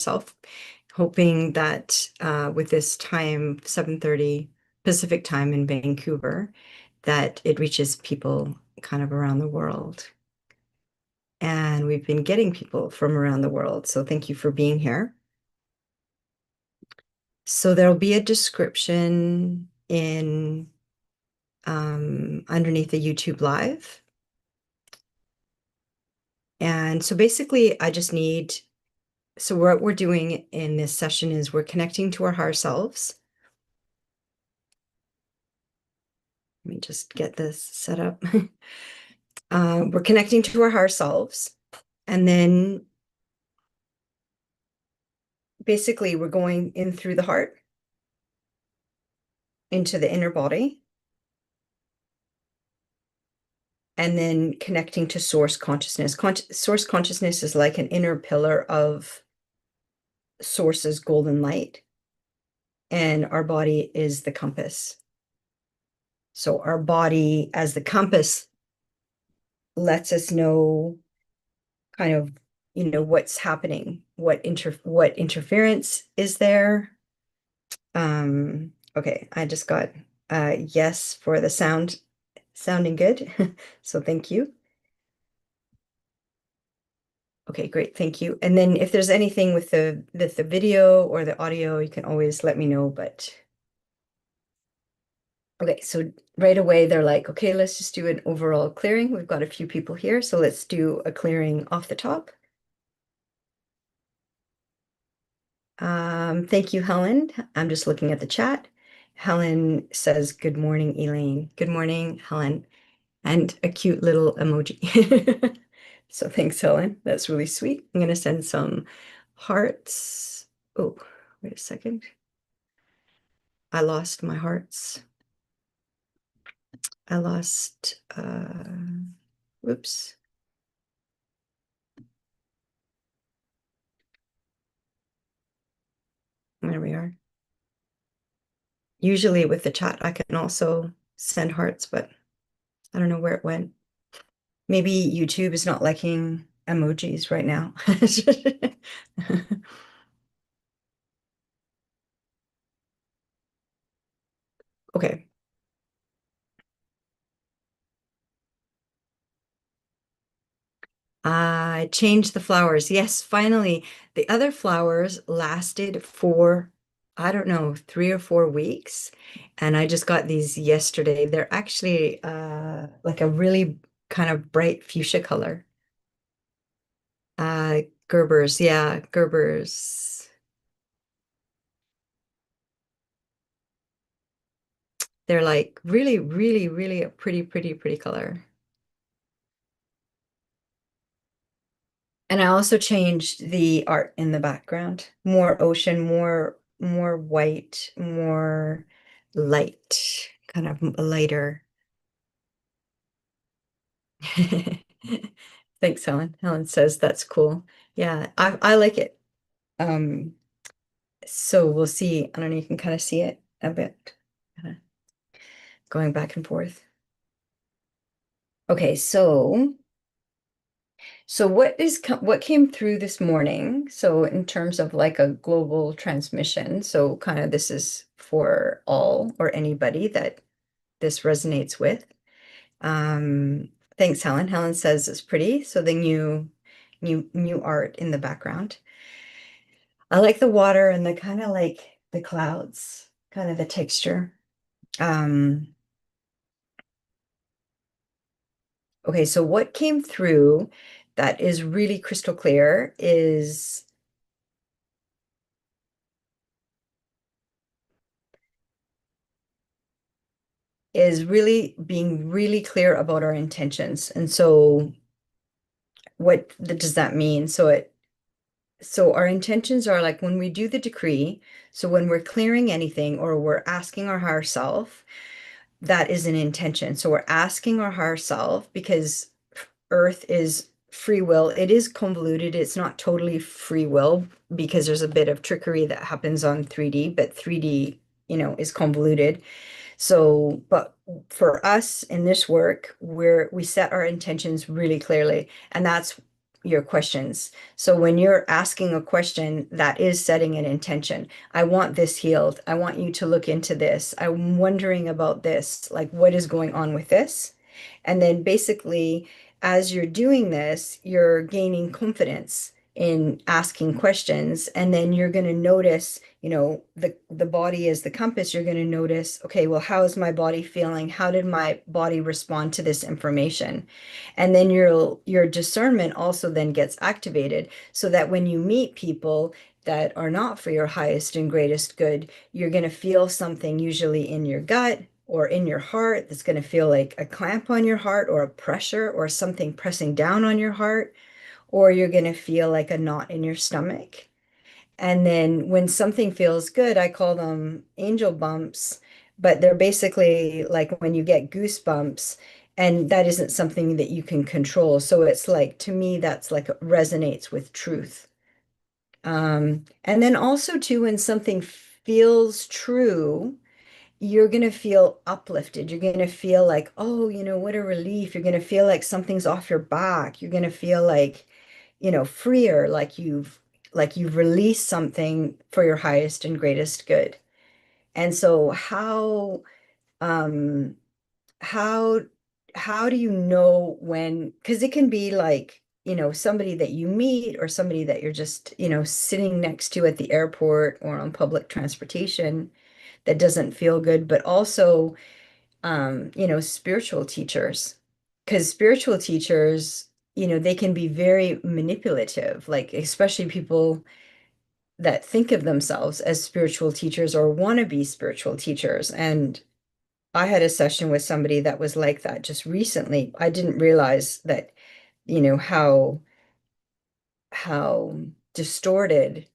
Self, hoping that with this time, 7:30 Pacific time in Vancouver, that it reaches people kind of around the world. And we've been getting people from around the world. So thank you for being here. So there'll be a description in underneath the YouTube live. And so basically I just need, so what we're doing in this session is we're connecting to our higher selves. Let me just get this set up. We're connecting to our higher selves. And then basically we're going in through the heart into the inner body. And then connecting to source consciousness. Source consciousness is like an inner pillar of source's golden light. And our body is the compass. So our body as the compass lets us know kind of, what's happening, what interference is there. Okay, I just got yes for the sounding good. So thank you. Okay, great, thank you. And then if there's anything with the video or the audio, you can always let me know, but okay, so right away they're like, okay, let's just do an overall clearing. We've got a few people here, so let's do a clearing off the top. Thank you, Helen. I'm just looking at the chat. Helen says, good morning, Elaine. Good morning, Helen. And a cute little emoji. So thanks, Helen. That's really sweet. I'm going to send some hearts. Oh, wait a second. I lost my hearts. I lost, whoops. There we are. Usually with the chat, I can also send hearts, but I don't know where it went. Maybe YouTube is not liking emojis right now. Okay. I changed the flowers. Yes, finally. The other flowers lasted for, I don't know, 3 or 4 weeks. And I just got these yesterday. They're actually like a really kind of bright fuchsia color. Gerbers, yeah, Gerbers. They're like really, really, really a pretty, pretty, pretty color. And I also changed the art in the background. More ocean, more white, more light, kind of lighter. Thanks, Helen. Helen says that's cool. Yeah, I like it. Um, so we'll see. I don't know, you can kind of see it a bit, kind of going back and forth. Okay, so what came through this morning? So in terms of like a global transmission, so kind of this is for all or anybody that this resonates with. Thanks, Helen. Helen says it's pretty. So the new art in the background. I like the water and the kind of like the clouds, kind of the texture. Um, okay, so what came through that is really crystal clear is really being really clear about our intentions. And so does that mean? So our intentions are like when we do the decree, so when we're clearing anything or we're asking our higher self, that is an intention. So we're asking our higher self because Earth is free will. It is convoluted. It's not totally free will because there's a bit of trickery that happens on 3D, but 3D, is convoluted. So, but for us in this work, we set our intentions really clearly, and that's your questions. So when you're asking a question, that is setting an intention. I want this healed. I want you to look into this. I'm wondering about this. Like, what is going on with this? And then basically, as you're doing this, you're gaining confidence in asking questions. And then you're going to notice, the body is the compass. You're going to notice, okay, well, how is my body feeling? How did my body respond to this information? And then your discernment also then gets activated so that when you meet people that are not for your highest and greatest good, you're going to feel something usually in your gut or in your heart that's going to feel like a clamp on your heart or a pressure or something pressing down on your heart, or you're going to feel like a knot in your stomach. And then when something feels good, I call them angel bumps, but they're basically like when you get goosebumps, and that isn't something that you can control. So it's like, to me, that's like resonates with truth. And then also too, when something feels true, you're going to feel uplifted. You're going to feel like, oh, what a relief. You're going to feel like something's off your back. You're going to feel like, freer, like you've released something for your highest and greatest good. And so um how how do you know when, because it can be like, somebody that you meet or somebody that you're just, sitting next to at the airport or on public transportation that doesn't feel good, but also spiritual teachers. Because spiritual teachers, they can be very manipulative, like especially people that think of themselves as spiritual teachers or want to be spiritual teachers. And I had a session with somebody that was like that just recently. I didn't realize that, how distorted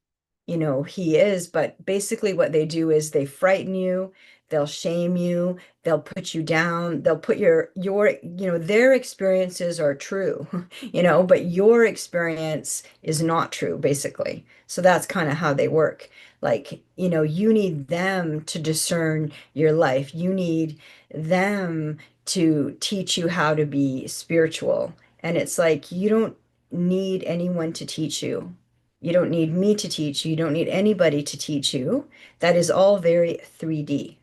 he is. But basically what they do is they frighten you, they'll shame you, they'll put you down, they'll put their experiences are true, but your experience is not true, basically. So that's kind of how they work. Like, you need them to discern your life. You need them to teach you how to be spiritual. And it's like, you don't need anyone to teach you. You don't need me to teach you. You don't need anybody to teach you. That is all very 3D,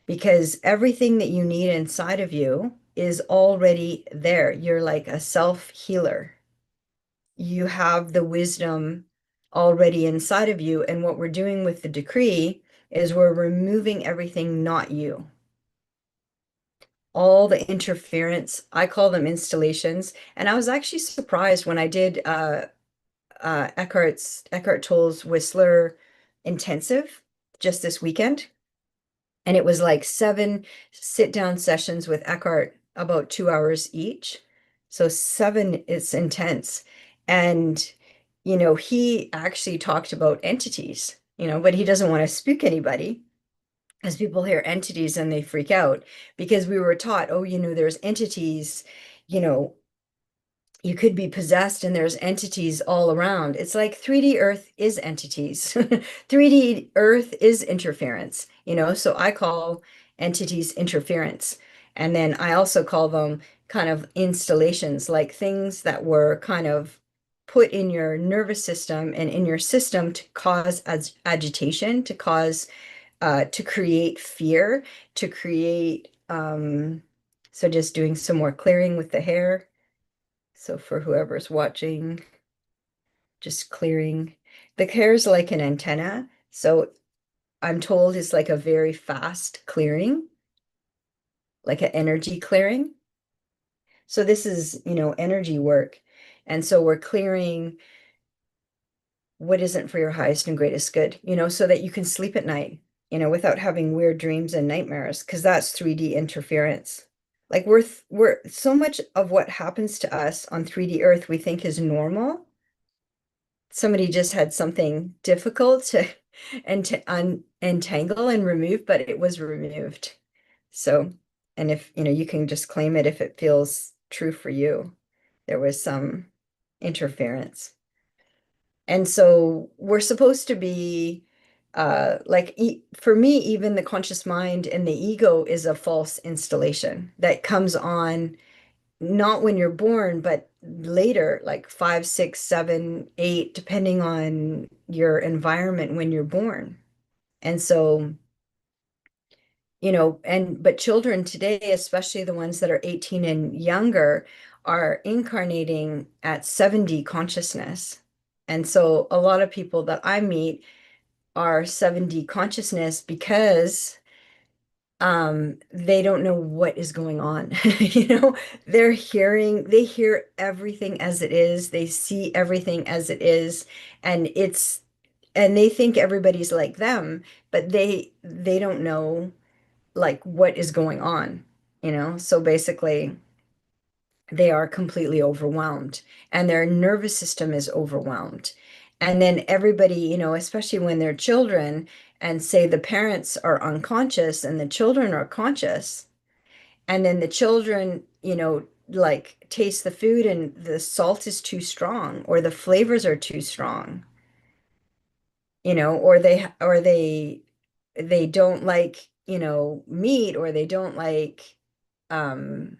because everything that you need inside of you is already there. You're like a self-healer. You have the wisdom already inside of you. And what we're doing with the decree is we're removing everything not you. All the interference, I call them installations. And I was actually surprised when I did Eckhart Tolle's Whistler intensive just this weekend. And it was like 7 sit-down sessions with Eckhart, about 2 hours each. So 7, it's intense. And, he actually talked about entities, but he doesn't want to spook anybody, as people hear entities and they freak out, because we were taught, oh, there's entities, you know, you could be possessed and there's entities all around. It's like 3D Earth is entities. 3D Earth is interference, so I call entities interference. And then I also call them kind of installations, like things that were kind of put in your nervous system and in your system to cause agitation, to create fear, to create, so just doing some more clearing with the hair. So for whoever's watching, just clearing. The hair is like an antenna. So I'm told it's like a very fast clearing, like an energy clearing. So this is, energy work. And so we're clearing what isn't for your highest and greatest good, so that you can sleep at night, without having weird dreams and nightmares, because that's 3D interference. Like we're so much of what happens to us on 3D Earth we think is normal. Somebody just had something difficult to and to unentangle and remove, but it was removed. So, and if you can just claim it if it feels true for you. There was some interference. And so we're supposed to be like for me, even the conscious mind and the ego is a false installation that comes on not when you're born, but later, like 5, 6, 7, 8, depending on your environment when you're born. And so, but children today, especially the ones that are 18 and younger, are incarnating at 7D consciousness. And so a lot of people that I meet are 7D consciousness because they don't know what is going on. They hear everything as it is, they see everything as it is, and they think everybody's like them, but they don't know like what is going on. So basically they are completely overwhelmed and their nervous system is overwhelmed. And then everybody, especially when they're children and say the parents are unconscious and the children are conscious, and then the children, like taste the food and the salt is too strong or the flavors are too strong, or they don't like, meat, or they don't like um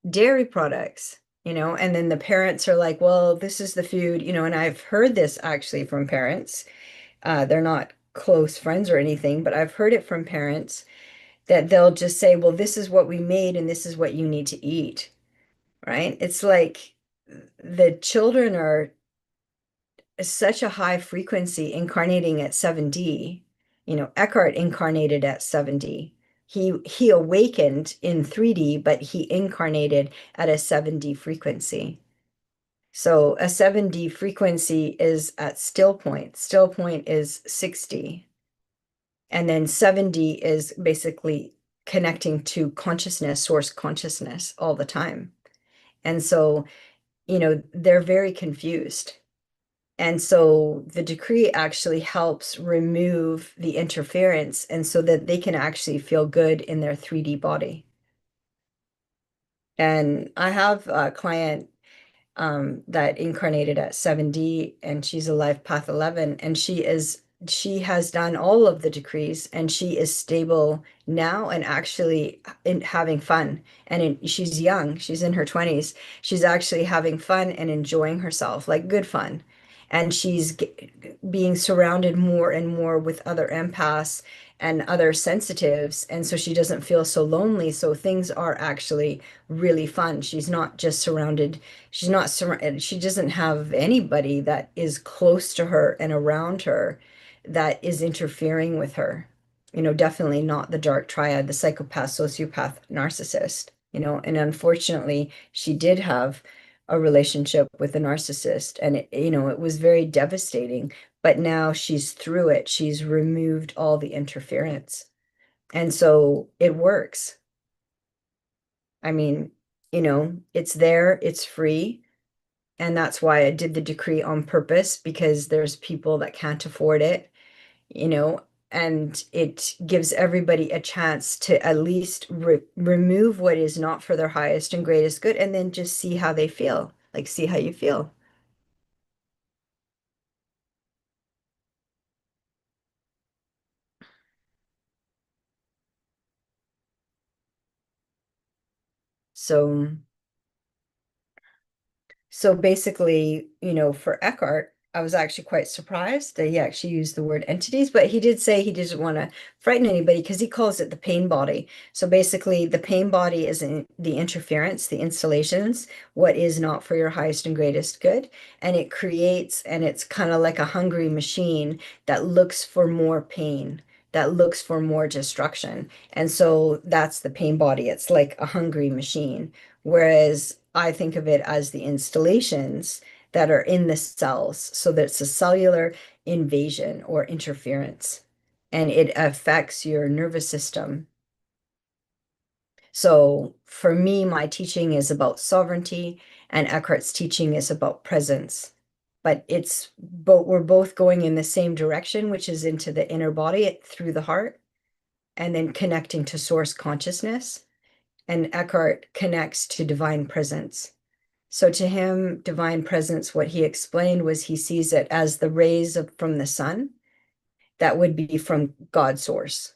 dairy products, and then the parents are like, well, this is the food, and I've heard this actually from parents. They're not close friends or anything, but I've heard it from parents that they'll just say, well, this is what we made and this is what you need to eat, right? It's like the children are such a high frequency incarnating at 7D. Eckhart incarnated at 7D. He awakened in 3D, but he incarnated at a 7D frequency. So a 7D frequency is at still point. Still point is 60. And then 7D is basically connecting to consciousness, source consciousness all the time. And so, they're very confused. And so the decree actually helps remove the interference and so that they can actually feel good in their 3D body. And I have a client that incarnated at 7D, and she's a life path 11, and she has done all of the decrees and she is stable now and actually having fun. And she's young, she's in her 20s. She's actually having fun and enjoying herself, like good fun. And she's being surrounded more and more with other empaths and other sensitives. And so she doesn't feel so lonely. So things are actually really fun. She's not just surrounded, she doesn't have anybody that is close to her and around her that is interfering with her. Definitely not the dark triad, the psychopath, sociopath, narcissist, and unfortunately, she did have a relationship with a narcissist, and it was very devastating, but now she's through it. She's removed all the interference. And so it works. I mean, it's there, it's free. And that's why I did the decree on purpose, because there's people that can't afford it, you know, and it gives everybody a chance to at least remove what is not for their highest and greatest good, and then just see how they feel, like see how you feel. So So basically, for Eckhart, I was actually quite surprised that he actually used the word entities, but he did say he didn't want to frighten anybody because he calls it the pain body. So basically, the pain body is the interference, the installations, what is not for your highest and greatest good. And it creates, and it's kind of like a hungry machine that looks for more pain, that looks for more destruction. And so that's the pain body. It's like a hungry machine. Whereas I think of it as the installations that are in the cells. So that's a cellular invasion or interference, and it affects your nervous system. So for me, my teaching is about sovereignty, and Eckhart's teaching is about presence. But we're both going in the same direction, which is into the inner body through the heart, and then connecting to source consciousness. And Eckhart connects to divine presence. So to him, divine presence, what he explained was he sees it as the rays from the sun that would be from God's source.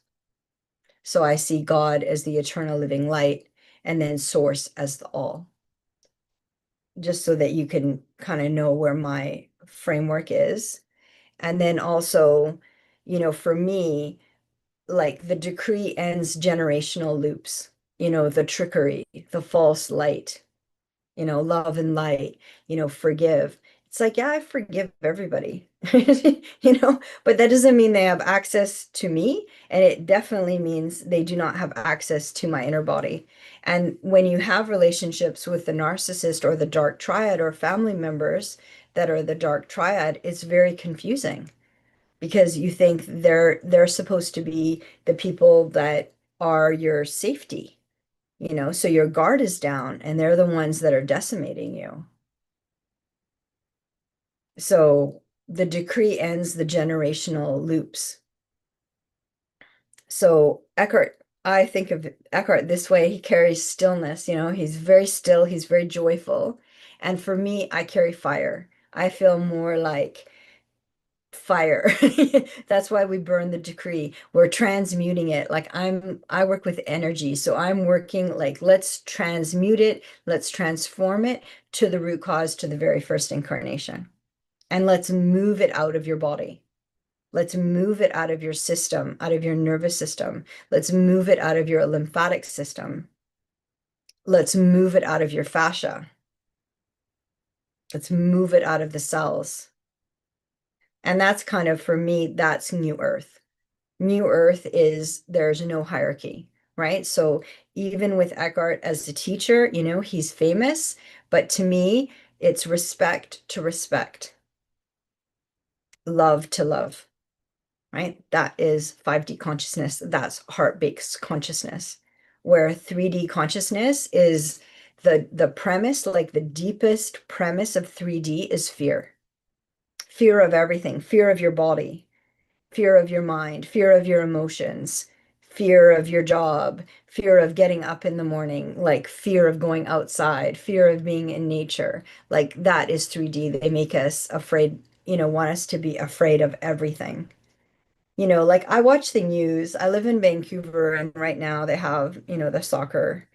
So I see God as the eternal living light, and then source as the all. just so that you can kind of know where my framework is. And then also, for me, like the decree ends generational loops, the trickery, the false light, love and light, forgive. It's like, yeah, I forgive everybody, but that doesn't mean they have access to me. And it definitely means they do not have access to my inner body. And when you have relationships with the narcissist or the dark triad or family members that are the dark triad, it's very confusing because you think they're supposed to be the people that are your safety, so your guard is down and they're the ones that are decimating you. So the decree ends the generational loops. So I think of Eckhart this way. He carries stillness, he's very still, he's very joyful. And for me, I carry fire. I feel more like fire. That's why we burn the decree. We're transmuting it. Like I work with energy. So I'm working like, let's transmute it, let's transform it to the root cause, to the very first incarnation. And let's move it out of your body. Let's move it out of your system, out of your nervous system. Let's move it out of your lymphatic system. Let's move it out of your fascia. Let's move it out of the cells. And that's kind of, for me, that's New Earth. New Earth is there's no hierarchy, right? So even with Eckhart as a teacher, he's famous, but to me, it's respect to respect, love to love, right? That is 5D consciousness. That's heart-based consciousness, where 3D consciousness is the premise, like the deepest premise of 3D is fear. Fear of everything, fear of your body, fear of your mind, fear of your emotions, fear of your job, fear of getting up in the morning, like fear of going outside, fear of being in nature. Like that is 3D. They make us afraid, want us to be afraid of everything. Like I watch the news. I live in Vancouver, and right now they have, the soccer,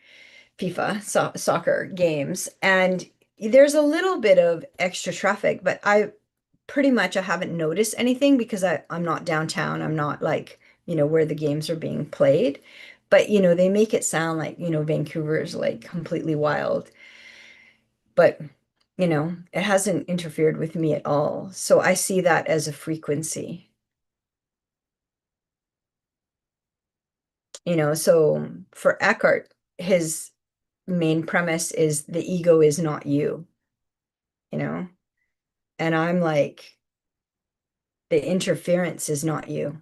soccer games, and there's a little bit of extra traffic, but I haven't noticed anything because I'm not downtown. I'm not like, where the games are being played. But, they make it sound like, Vancouver is like completely wild. But, it hasn't interfered with me at all. So I see that as a frequency, so for Eckhart, his main premise is the ego is not you, you know, and I'm like, the interference is not you.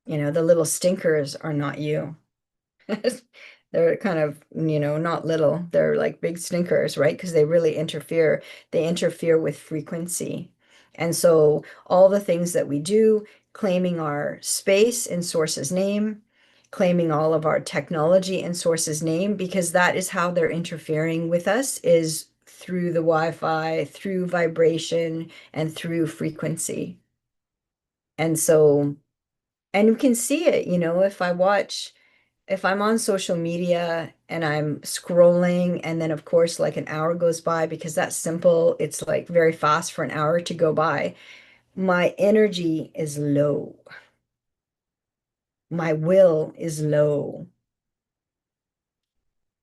The little stinkers are not you. They're kind of, not little. They're like big stinkers, right? Because they really interfere. They interfere with frequency. And so all the things that we do, claiming our space in Source's name, claiming all of our technology in Source's name, because that is how they're interfering with us, is through the Wi-Fi, through vibration, and through frequency. And so, and you can see it, if I'm on social media and I'm scrolling, and then of course, like an hour goes by because that's simple, it's like very fast for an hour to go by. My energy is low. My will is low.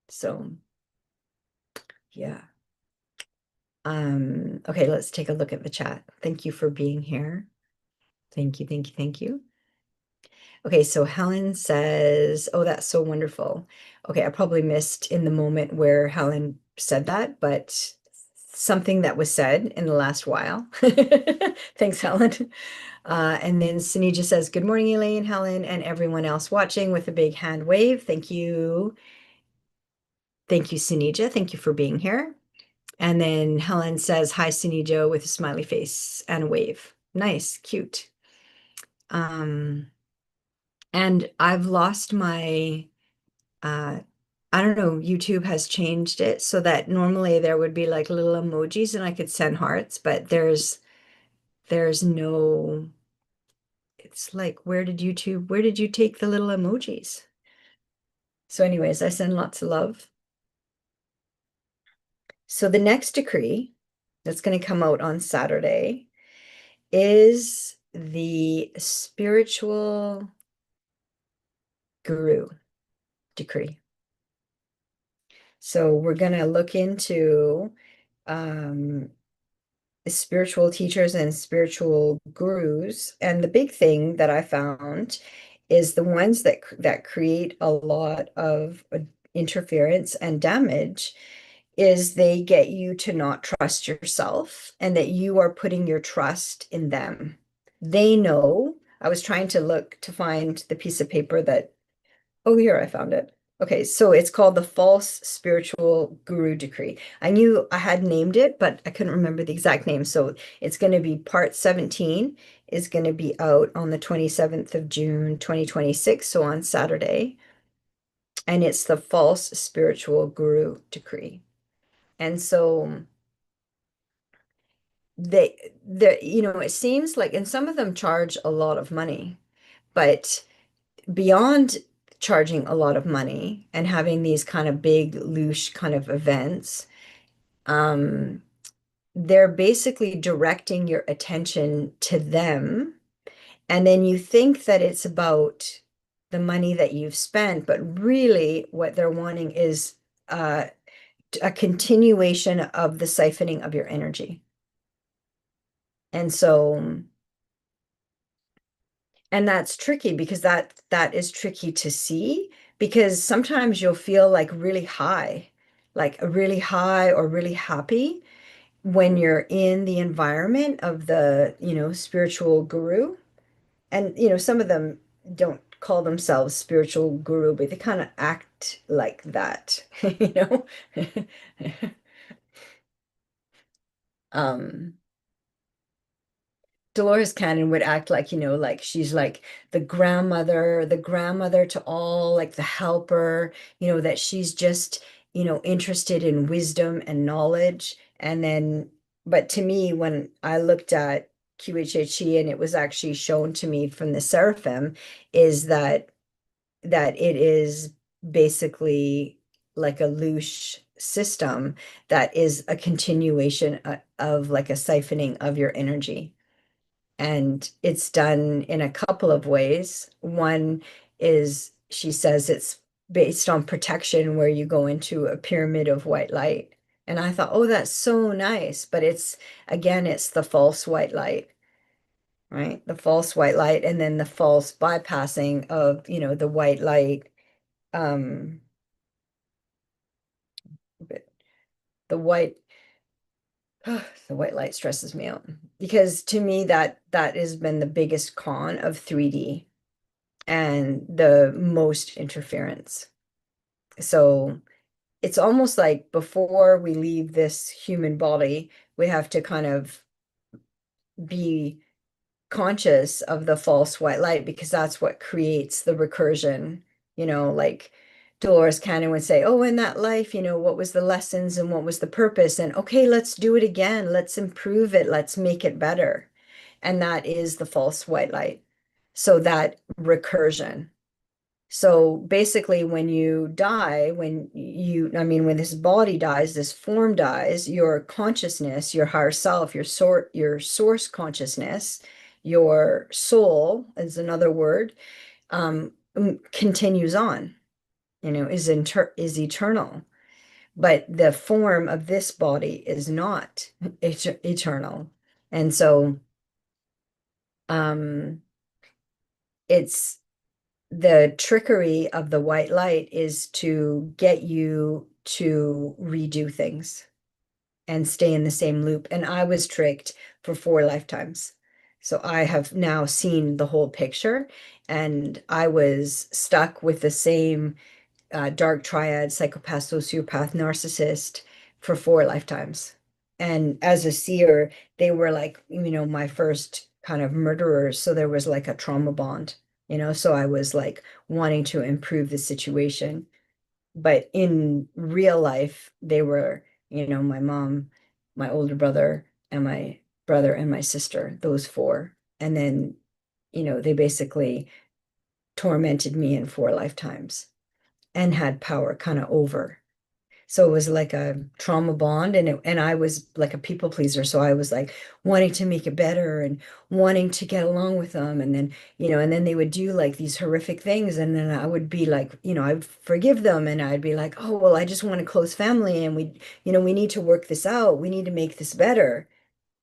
So, yeah. Okay, let's take a look at the chat. Thank you for being here. Thank you, thank you, thank you. Okay, so Helen says, oh, that's so wonderful. Okay, I probably missed in the moment where Helen said that, but something that was said in the last while. Thanks, Helen. And then Sunija says, good morning, Elaine, Helen, and everyone else watching with a big hand wave. Thank you. Thank you, Sunija. Thank you for being here. And then Helen says, hi, Sunija, with a smiley face and a wave. Nice, cute. And I've lost my, I don't know, YouTube has changed it so that normally there would be like little emojis and I could send hearts, but there's no, it's like, where did you take the little emojis? So anyways, I send lots of love. So the next decree that's going to come out on Saturday is the spiritual guru decree. So we're going to look into um, spiritual teachers and spiritual gurus. And the big thing that I found is the ones that create a lot of interference and damage is they get you to not trust yourself and that you are putting your trust in them. They know. I was trying to look to find the piece of paper that, oh, here I found it. Okay, so it's called the False Spiritual Guru Decree. I knew I had named it, but I couldn't remember the exact name. So it's going to be part 17 is going to be out on the 27th of June, 2026, so on Saturday. And it's the False Spiritual Guru Decree. And so it seems like, and some of them charge a lot of money, but beyond charging a lot of money and having these kind of big, loose kind of events, um, they're basically directing your attention to them. And then you think that it's about the money that you've spent, but really what they're wanting is a continuation of the siphoning of your energy. And so, and that's tricky because that is tricky to see because sometimes you'll feel like really high or really happy when you're in the environment of the, spiritual guru. And, some of them don't call themselves spiritual guru, but they kind of act like that, you know? Um, Dolores Cannon would act like, like she's like the grandmother to all, like the helper, that she's just, interested in wisdom and knowledge. And then, but to me, when I looked at QHHE and it was actually shown to me from the Seraphim, is that it is basically like a loose system that is a continuation of like a siphoning of your energy. And it's done in a couple of ways. One is she says it's based on protection, where you go into a pyramid of white light. And I thought, oh, that's so nice. But again, it's the false white light, right? The false white light, and then the false bypassing of, the white light. Um, the white, the white light stresses me out because to me that has been the biggest con of 3D and the most interference. So it's almost like before we leave this human body, we have to kind of be conscious of the false white light because that's what creates the recursion, like Dolores Cannon would say, oh, in that life, what was the lessons and what was the purpose? And okay, let's do it again. Let's improve it. Let's make it better. And that is the false white light. So that recursion. So basically, when you die, when this body dies, this form dies, your consciousness, your higher self, your source consciousness, your soul is another word, continues on, is eternal. But the form of this body is not eternal. And so, um, it's the trickery of the white light is to get you to redo things and stay in the same loop. And I was tricked for 4 lifetimes. So I have now seen the whole picture, and I was stuck with the same dark triad, psychopath, sociopath, narcissist for 4 lifetimes. And as a seer, they were like, my first kind of murderers. So there was like a trauma bond, so I was like wanting to improve the situation. But in real life, they were, my mom, my older brother, and my brother and my sister, those four. And then, they basically tormented me in 4 lifetimes and had power kind of over. So it was like a trauma bond, and I was like a people pleaser. So I was like wanting to make it better and wanting to get along with them. And then, and then they would do like these horrific things. And then I would be like, I'd forgive them and I'd be like, oh, well, I just want a close family and we need to work this out. We need to make this better.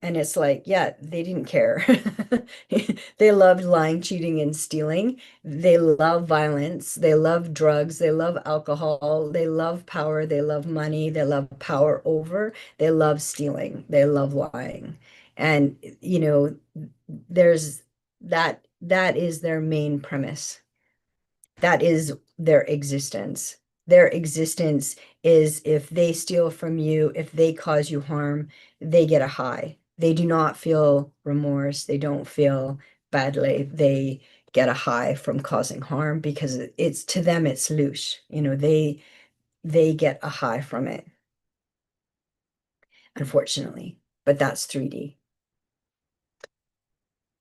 And it's like, yeah, they didn't care. They loved lying, cheating, and stealing. They love violence. They love drugs. They love alcohol. They love power. They love money. They love power over. They love stealing. They love lying. And, there's that is their main premise. That is their existence. Their existence is if they steal from you, if they cause you harm, they get a high. They do not feel remorse. They don't feel badly. They get a high from causing harm because it's to them it's loose. They get a high from it, unfortunately. But that's 3D.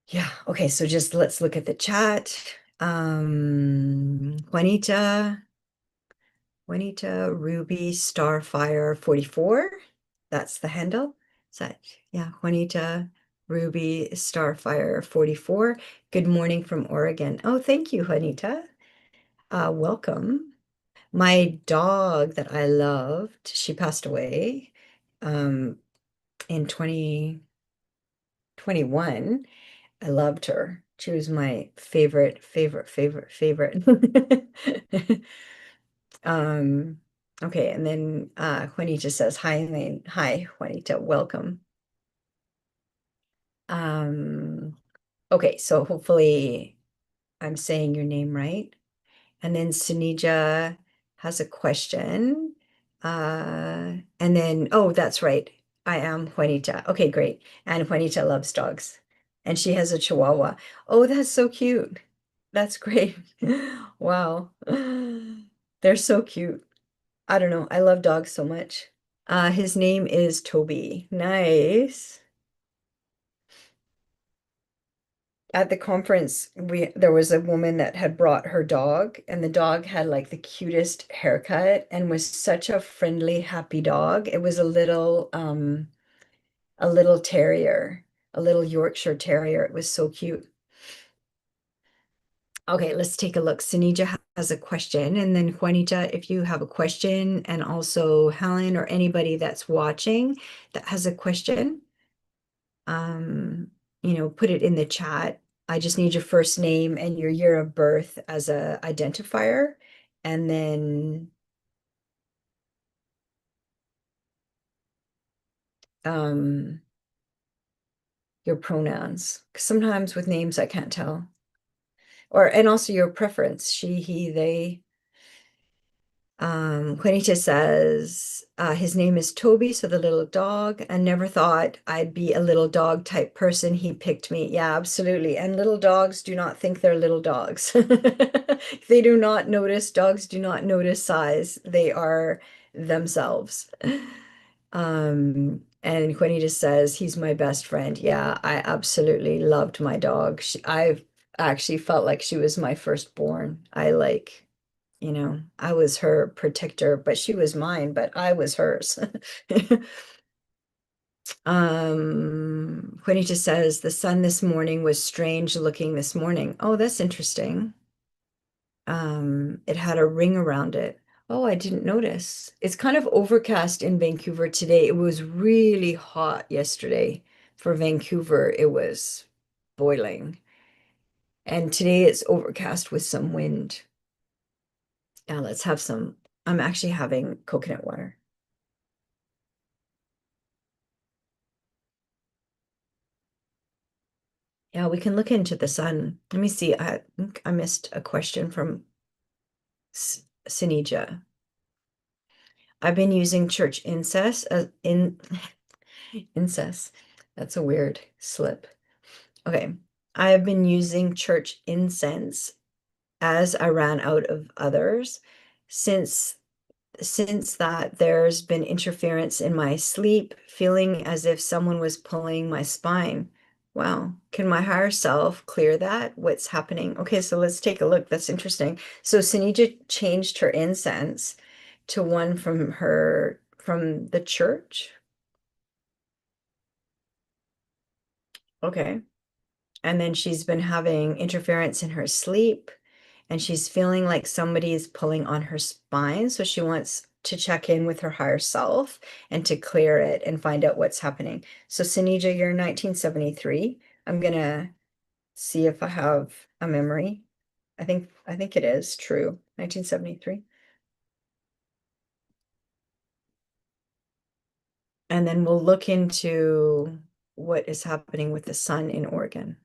Yeah. Okay, so just let's look at the chat. Juanita Ruby Starfire 44. That's the handle. Is that, yeah, Juanita Ruby Starfire 44. Good morning from Oregon. Oh, thank you, Juanita. Welcome. My dog that I loved, she passed away in 2021. I loved her. She was my favorite. Um, okay, and then Juanita says, hi, Elaine. Hi, Juanita, welcome. Um, okay, so hopefully I'm saying your name right. And then Sunija has a question. And then, oh, that's right. I am Juanita. Okay, great. And Juanita loves dogs. And she has a Chihuahua. Oh, that's so cute. That's great. Wow. They're so cute. I don't know. I love dogs so much. His name is Toby. Nice. At the conference, there was a woman that had brought her dog, and the dog had like the cutest haircut and was such a friendly, happy dog. It was a little terrier, a little Yorkshire Terrier. It was so cute. Okay, let's take a look. Sunija has a question, and then Juanita, if you have a question, and also Helen or anybody that's watching that has a question, put it in the chat. I just need your first name and your year of birth as a identifier, and then um, your pronouns. 'Cause sometimes with names I can't tell. And also your preference, she, he, they. Juanita says his name is Toby, so the little dog. I never thought I'd be a little dog type person. He picked me. Yeah, absolutely. And little dogs do not think they're little dogs. They do not notice, dogs do not notice size. They are themselves. And Juanita says he's my best friend. Yeah, I absolutely loved my dog. I actually felt like she was my firstborn. I was her protector, but she was mine, but I was hers. Juanita says the sun this morning was strange looking this morning. Oh, that's interesting. It had a ring around it. Oh, I didn't notice. It's kind of overcast in Vancouver today. It was really hot yesterday. For Vancouver, it was boiling. And today it's overcast with some wind. Yeah, let's have some. I'm actually having coconut water. Yeah, we can look into the sun. Let me see. I think I missed a question from Sinija. I've been using church incense incest. That's a weird slip. Okay. I have been using church incense as I ran out of others. Since that, there's been interference in my sleep, feeling as if someone was pulling my spine. Wow. Can my higher self clear that? What's happening? Okay, so let's take a look. That's interesting. So Sunija changed her incense to one from the church. Okay. And then she's been having interference in her sleep, and she's feeling like somebody is pulling on her spine. So she wants to check in with her higher self and to clear it and find out what's happening. So Sunija, you're 1973. I'm gonna see if I have a memory. I think it is true. 1973. And then we'll look into what is happening with the sun in Oregon.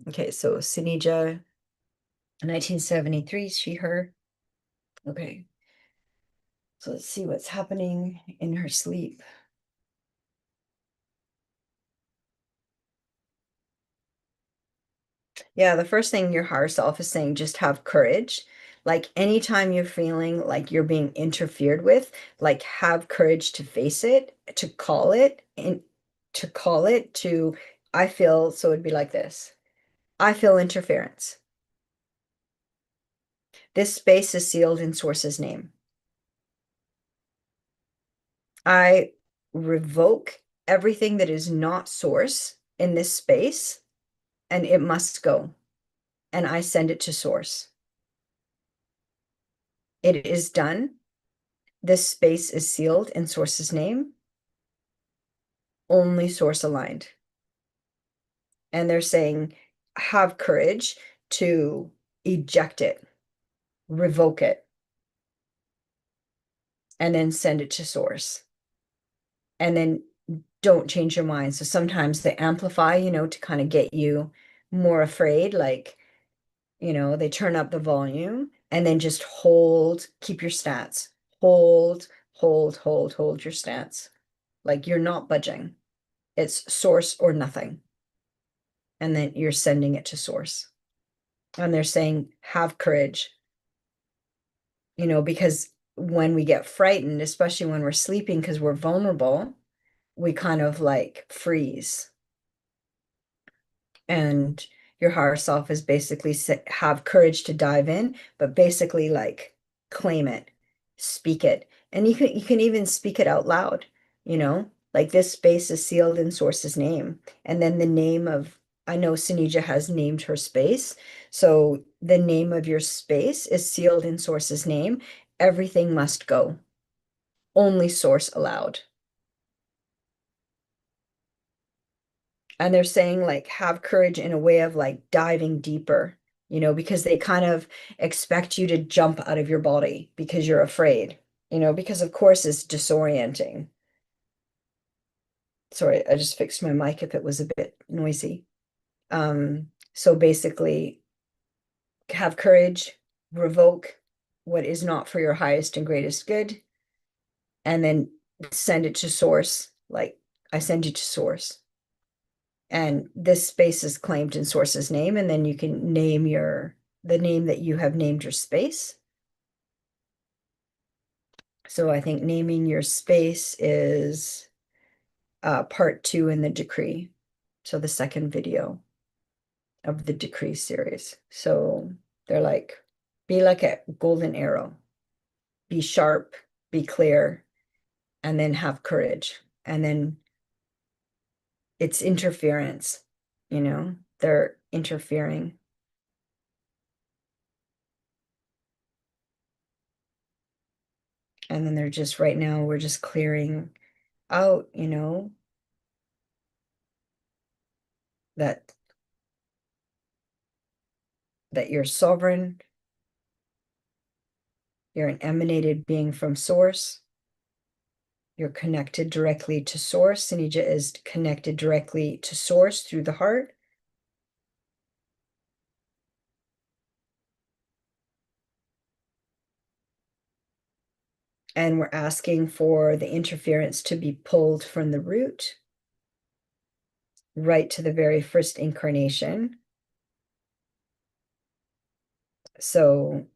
Okay, so Sunija, 1973, she, her. Okay, so let's see what's happening in her sleep. Yeah, the first thing your higher self is saying, just have courage. Like anytime you're feeling like you're being interfered with, like have courage to face it, to call it, and to call it to, I feel, so it'd be like this. I feel interference. This space is sealed in Source's name. I revoke everything that is not Source in this space, and it must go. And I send it to Source. It is done. This space is sealed in Source's name, only Source aligned. And they're saying, have courage to eject it, revoke it, and then send it to Source. And then don't change your mind. So sometimes they amplify, to kind of get you more afraid, like, they turn up the volume and then just keep your stance, hold your stance. Like you're not budging. It's Source or nothing. And then you're sending it to Source. And they're saying, have courage, because when we get frightened, especially when we're sleeping, because we're vulnerable, we kind of like freeze. And your higher self is basically have courage to dive in, but basically like claim it, speak it. And you can even speak it out loud, like this space is sealed in Source's name. And then the name of, I know Sunija has named her space. So the name of your space is sealed in Source's name. Everything must go. Only Source allowed. And they're saying like have courage in a way of like diving deeper, because they kind of expect you to jump out of your body because you're afraid, because of course it's disorienting. Sorry, I just fixed my mic if it was a bit noisy. So basically have courage, revoke what is not for your highest and greatest good, and then send it to Source. Like I send you to Source. And this space is claimed in Source's name, and then you can name the name that you have named your space. So I think naming your space is part 2 in the decree. So the second video of the decree series. So they're like, be like a golden arrow, be sharp, be clear, and then have courage. And then it's interference, they're interfering. And then they're just right now, we're just clearing out, that you're sovereign, you're an emanated being from Source, you're connected directly to Source. Sunija is connected directly to Source through the heart. And we're asking for the interference to be pulled from the root right to the very first incarnation. So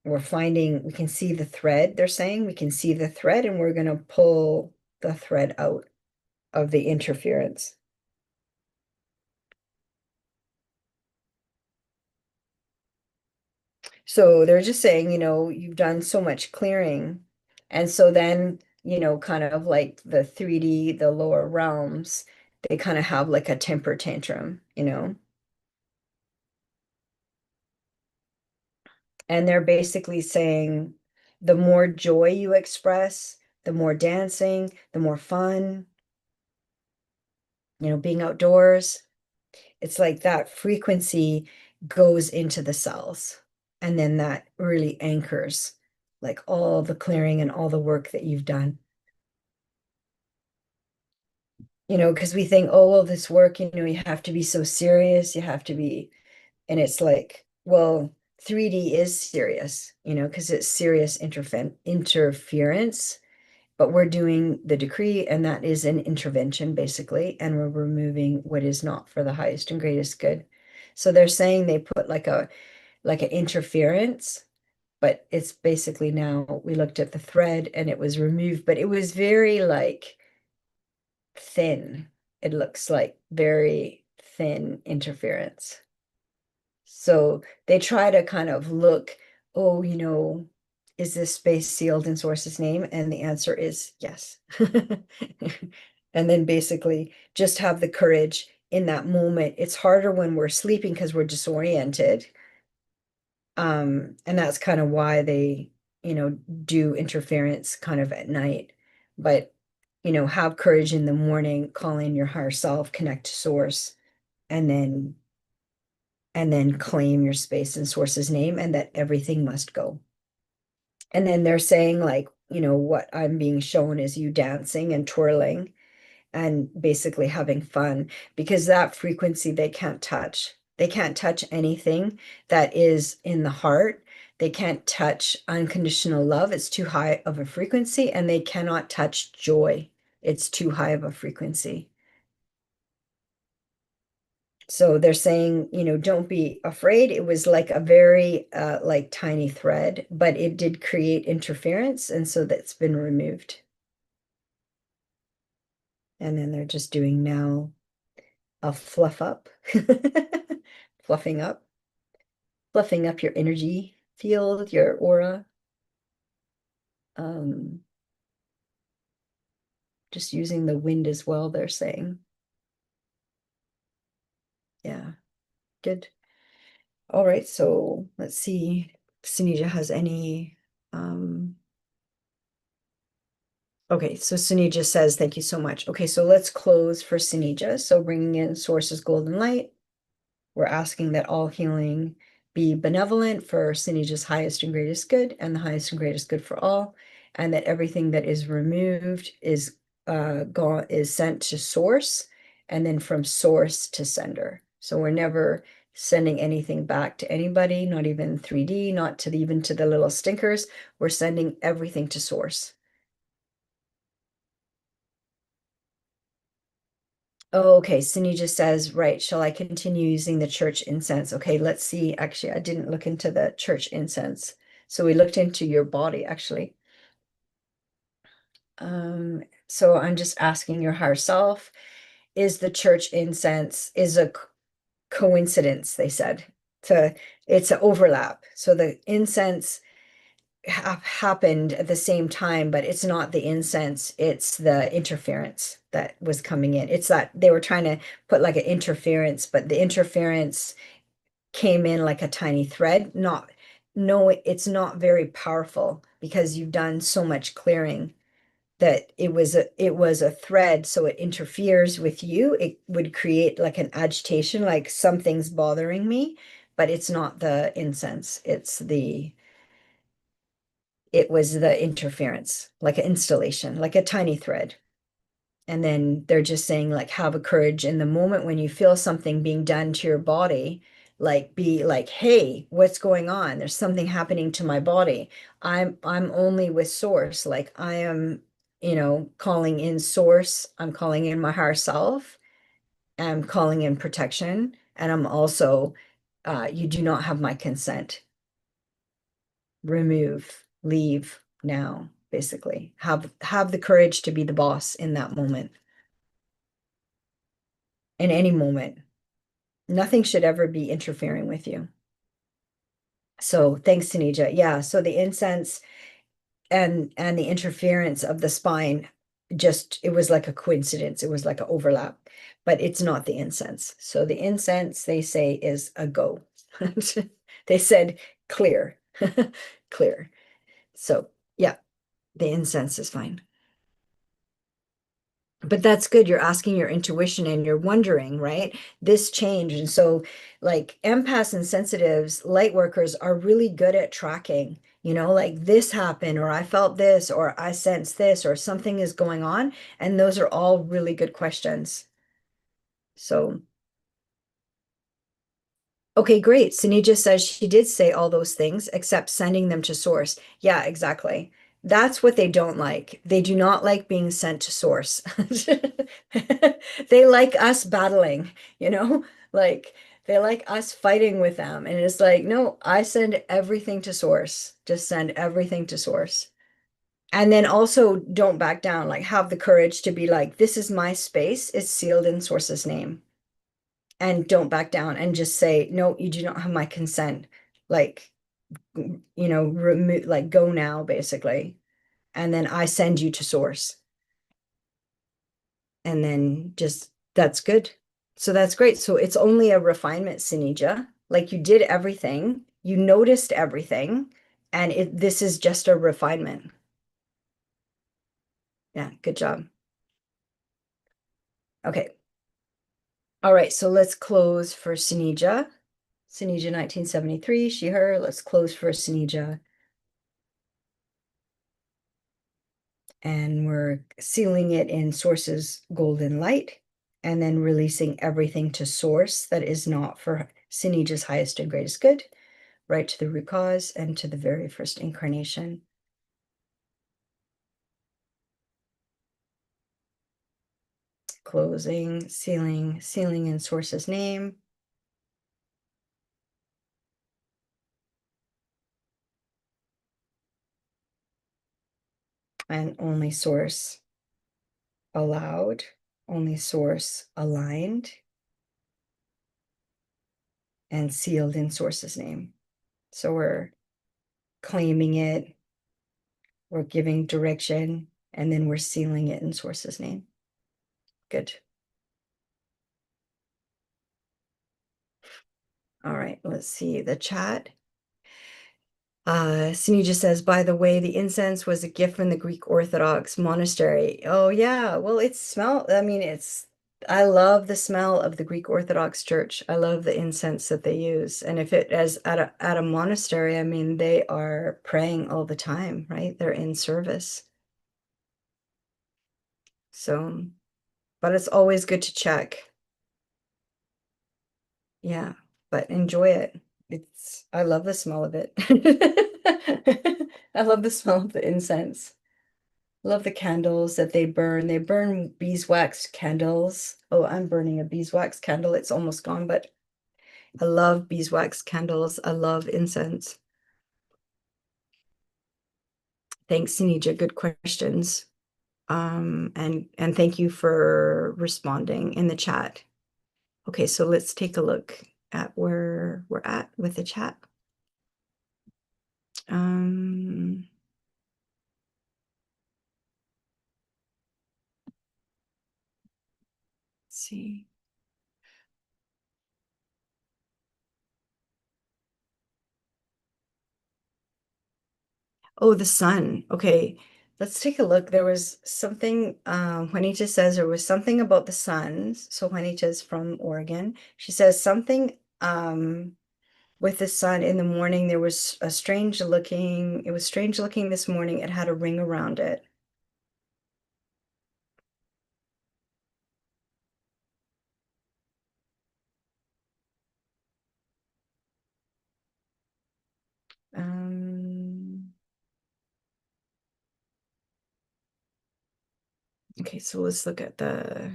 we're finding, we can see the thread, they're saying, we can see the thread, and we're going to pull the thread out of the interference. So they're just saying, you've done so much clearing. And so then, kind of like the 3D, the lower realms, they kind of have like a temper tantrum. And they're basically saying the more joy you express, the more dancing, the more fun, being outdoors. It's like that frequency goes into the cells. And then that really anchors like all the clearing and all the work that you've done. Because we think, oh, well, this work, you have to be so serious, you have to be, and it's like, well, 3D is serious, because it's serious interference, but we're doing the decree, and that is an intervention, basically, and we're removing what is not for the highest and greatest good. So they're saying they put like an interference, but it's basically now we looked at the thread and it was removed, but it was very like thin. It looks like very thin interference. So they try to kind of look, oh, is this space sealed in Source's name? And the answer is yes. And then basically just have the courage in that moment. It's harder when we're sleeping because we're disoriented. And that's kind of why they, do interference kind of at night. But, have courage in the morning, call in your higher self, connect to source, and then claim your space in source's name and that everything must go. And then they're saying like, what I'm being shown is you dancing and twirling and basically having fun because that frequency they can't touch. They can't touch anything that is in the heart. They can't touch unconditional love. It's too high of a frequency, and they cannot touch joy. It's too high of a frequency. So they're saying, don't be afraid. It was like a very like tiny thread, but it did create interference, and so that's been removed. And then they're just doing now a fluff up, fluffing up, fluffing up your energy field, your aura. Um, just using the wind as well, they're saying. Yeah, good. All right, so let's see if Sunija has any. Okay, so Sunija says, thank you so much. Okay, so let's close for Sunija. So bringing in Source's golden light. We're asking that all healing be benevolent for Sinija's highest and greatest good and the highest and greatest good for all, and that everything that is removed is sent to source and then from source to sender. So we're never sending anything back to anybody, not even 3D, not to even to the little stinkers. We're sending everything to source. Oh, okay. Cindy just says, right, shall I continue using the church incense? Okay, let's see. Actually, I didn't look into the church incense. So we looked into your body, actually. So I'm just asking your higher self, is the church incense is a coincidence, they said. It's an overlap. So the incense happened at the same time, but it's not the incense, it's the interference that was coming in. It's that they were trying to put like an interference, but the interference came in like a tiny thread. No, it's not very powerful because you've done so much clearing that it was a thread, so it interferes with you. It would create like an agitation, like something's bothering me, but it's not the incense, it was the interference, like an installation, like a tiny thread. And then they're just saying, like, have a courage in the moment when you feel something being done to your body, like be like, hey, what's going on? There's something happening to my body. I'm only with source. Like I am, calling in source. I'm calling in my higher self. I'm calling in protection. And I'm also, you do not have my consent. Remove, leave now, basically. Have the courage to be the boss in that moment, in any moment. Nothing should ever be interfering with you. So thanks, Sunija. Yeah, so the incense and the interference of the spine, just it was like a coincidence. It was like an overlap, but it's not the incense. So the incense, they say, is a go. They said clear, clear. So yeah, the incense is fine. But that's good. You're asking your intuition and you're wondering, right? This change. And so, like empaths and sensitives, light workers are really good at tracking, like this happened, or I felt this, or I sensed this, or something is going on. And those are all really good questions. So, okay, great. Sunija says she did say all those things except sending them to source. Yeah, exactly. That's what they don't like. They do not like being sent to source. They like us battling, you know, like they like us fighting with them. And it's like, no, I send everything to source. Just send everything to source. And then also don't back down, like have the courage to be like, this is my space. It's sealed in source's name. And don't back down and just say, no, you do not have my consent. Like, remove, like, go now, basically. And then I send you to source. And then just, that's good. So that's great. So it's only a refinement, Sinija. Like you did everything, you noticed everything, and this is just a refinement. Yeah, good job. Okay. All right, so let's close for Sinija. Sinija 1973, she, her. Let's close for Sinija. And we're sealing it in source's golden light and then releasing everything to source that is not for Sinija's highest and greatest good, right to the root cause and to the very first incarnation. Closing, sealing in source's name. And only source allowed, only source aligned, and sealed in source's name. So we're claiming it, we're giving direction, and then we're sealing it in source's name. Good. All right, let's see the chat. Sunija says, by the way, the incense was a gift from the Greek Orthodox monastery. Oh yeah, well, I love the smell of the Greek Orthodox Church. I love the incense that they use. And if it is at a monastery, I mean, they are praying all the time, right? They're in service. So, but it's always good to check. Yeah, but enjoy it. I love the smell of it. I love the smell of the incense. Love the candles that they burn. They burn beeswax candles. Oh, I'm burning a beeswax candle. It's almost gone, but I love beeswax candles. I love incense. Thanks, Sinija. Good questions. And thank you for responding in the chat. Okay, so let's take a look at where we're at with the chat. Let's see. Oh, the sun. Okay, let's take a look. There was something, Juanita says there was something about the suns. So Juanita's from Oregon. She says something with the sun in the morning. There was it was strange looking this morning. It had a ring around it. Okay, so let's look at the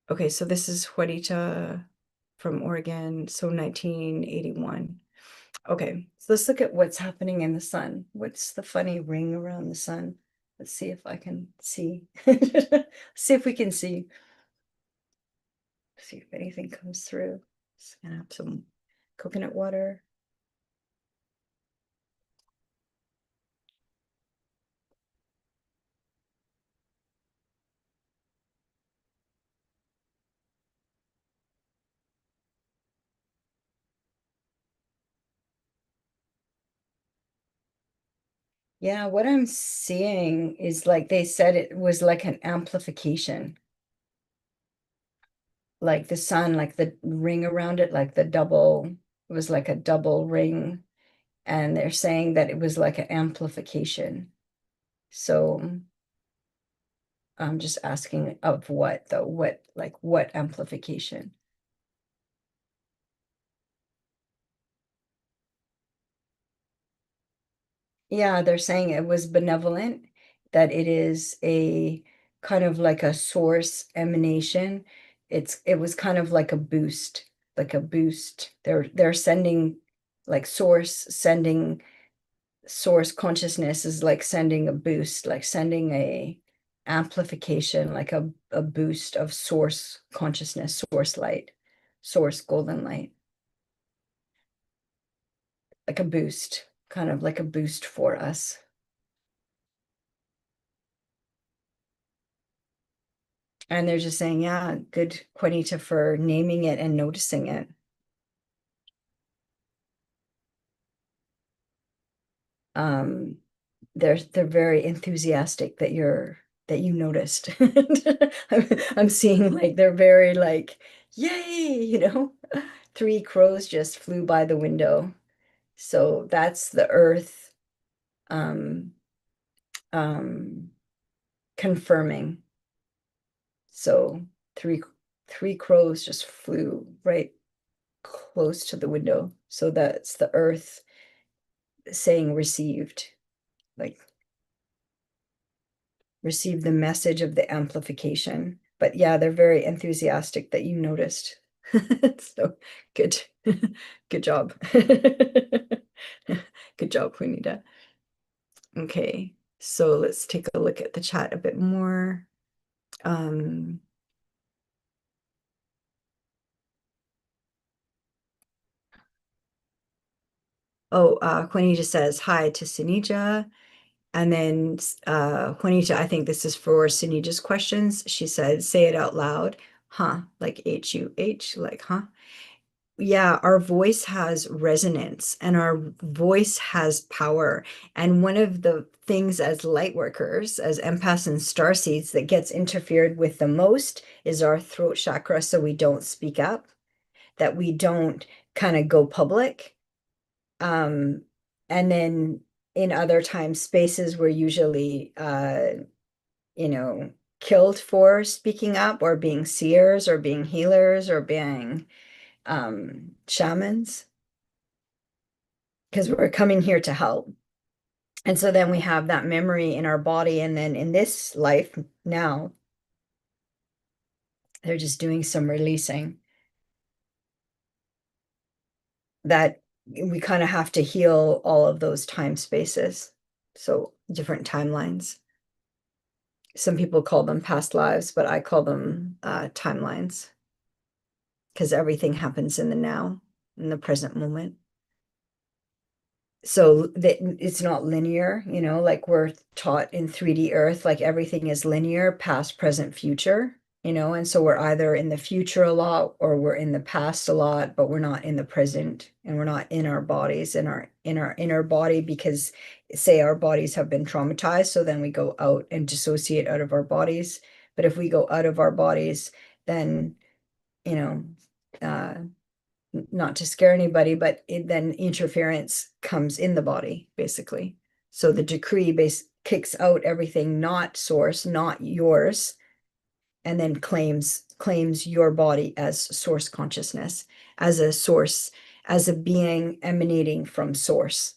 Okay, so this is Juanita from Oregon, so 1981. Okay, so let's look at what's happening in the sun. What's the funny ring around the sun? Let's see if I can see. See if we can see. See if anything comes through. Just gonna have some coconut water. Yeah, what I'm seeing is like they said it was like an amplification. Like the sun, like the ring around it, like the double, it was like a double ring. And they're saying that it was like an amplification. So I'm just asking of what though? What, like what amplification? Yeah, they're saying it was benevolent, that it is a kind of like a source emanation. It was kind of like a boost, like a boost. They're sending like source consciousness is like sending a boost, like sending a amplification, like a boost of source consciousness, source light, source golden light, like a boost, kind of like a boost for us. And they're just saying, yeah, good, Juanita, for naming it and noticing it. Um, they're very enthusiastic that you noticed. I'm seeing like they're very like, yay, three crows just flew by the window. So that's the earth um um confirming. So three three crows just flew right close to the window. So that's the earth saying received, like receive the message of the amplification. But yeah, they're very enthusiastic that you noticed. So good. Good job. Good job, Juanita. Okay, so let's take a look at the chat a bit more. Um, Juanita says hi to Sunija. And then Juanita, I think this is for Sunita's questions. She said, say it out loud. Huh, like H-U-H, like, huh? Yeah, our voice has resonance and our voice has power. And one of the things as light workers, as empaths and starseeds, that gets interfered with the most is our throat chakra. So we don't speak up, that we don't kind of go public. Um, and then in other time spaces, we're usually, you know, killed for speaking up or being seers or being healers or being shamans, because we're coming here to help. And so then we have that memory in our body. And then in this life now, they're just doing some releasing that we kind of have to heal all of those time spaces. So different timelines. Some people call them past lives, but I call them timelines because everything happens in the now, in the present moment. So that it's not linear, like we're taught in 3D Earth, like everything is linear, past, present, future, and so we're either in the future a lot or we're in the past a lot, but we're not in the present and we're not in our bodies, in our inner body, because say our bodies have been traumatized, so then we go out and dissociate out of our bodies. But if we go out of our bodies, then, you know, uh not to scare anybody, but then interference comes in the body, basically. So the decree kicks out everything not source, not yours, and then claims your body as source consciousness, as a source, as a being emanating from source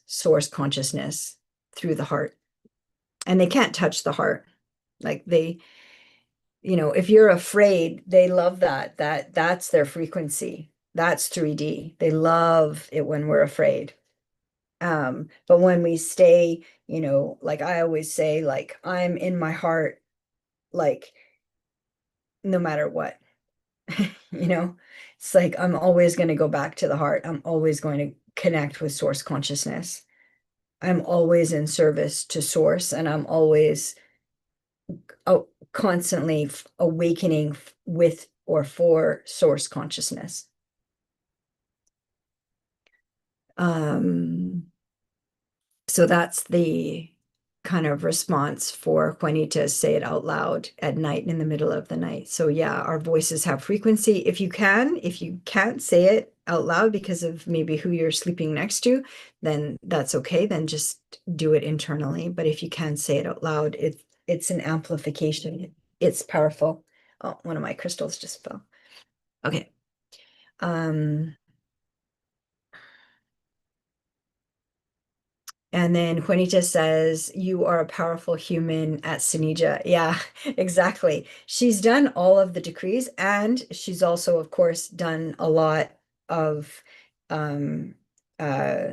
consciousness through the heart. And they can't touch the heart. Like if you're afraid, they love that's their frequency. That's 3D. They love it when we're afraid. But when we stay, like I always say, like I'm in my heart, like no matter what, you know, it's like I'm always going to go back to the heart. I'm always going to connect with source consciousness. I'm always in service to source, and I'm always constantly awakening with or for source consciousness. Um, So that's the kind of response for Juanita, say it out loud at night in the middle of the night. So yeah, our voices have frequency. If you can't say it out loud because of maybe who you're sleeping next to, then that's okay. Then just do it internally. But if you can say it out loud, it's an amplification. It's powerful. Oh, one of my crystals just fell. Okay. Um, And then Juanita says, "You are a powerful human at Sinija." Yeah, exactly. She's done all of the decrees, and she's also, of course, done a lot of um, uh,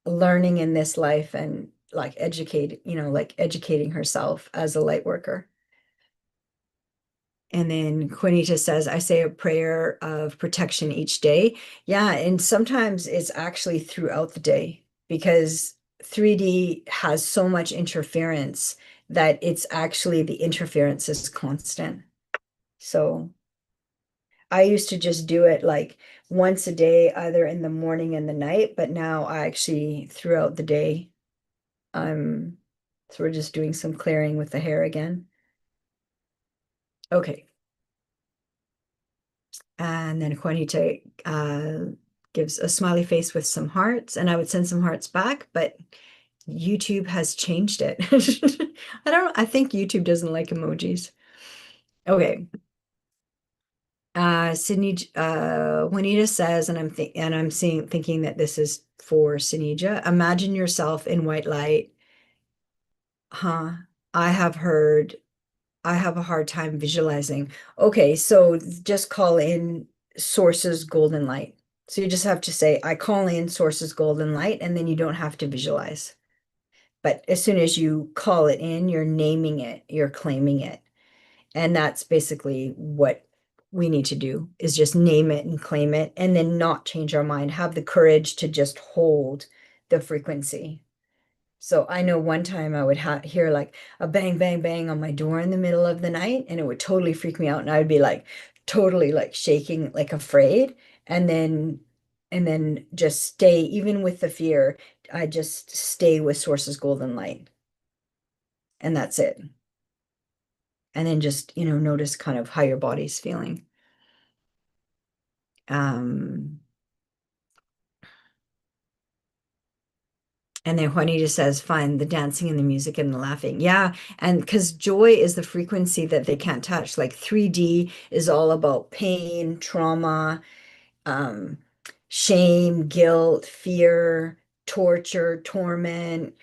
learning in this life and like educating herself as a light worker. And then Juanita says, I say a prayer of protection each day. Yeah, and sometimes it's actually throughout the day because 3D has so much interference that it's actually the interference is constant. So I used to just do it like once a day, either in the morning and the night, but now I actually throughout the day, um, so we're just doing some clearing with the hair again. Okay. And then Juanita gives a smiley face with some hearts, and I would send some hearts back, but YouTube has changed it. I think YouTube doesn't like emojis. Okay. Sydney, Juanita says, and I'm thinking that this is for Sinija. Imagine yourself in white light. Huh. I have heard I have a hard time visualizing. Okay, so just call in sources golden light. So you just have to say, I call in sources golden light, and then you don't have to visualize. But as soon as you call it in, you're naming it, you're claiming it. And that's basically what we need to do is just name it and claim it, and then not change our mind. Have the courage to just hold the frequency. So I know one time I would hear like a bang, bang, bang on my door in the middle of the night, and it would totally freak me out. And I would be like totally like shaking, like afraid. And then, and then just stay, even with the fear, I just stay with Source's golden light. And that's it. And then just, notice kind of how your body's feeling. Um, And then Juanita says, fine, the dancing and the music and the laughing. Yeah. And because joy is the frequency that they can't touch. Like 3D is all about pain, trauma, um, shame, guilt, fear, torture, torment,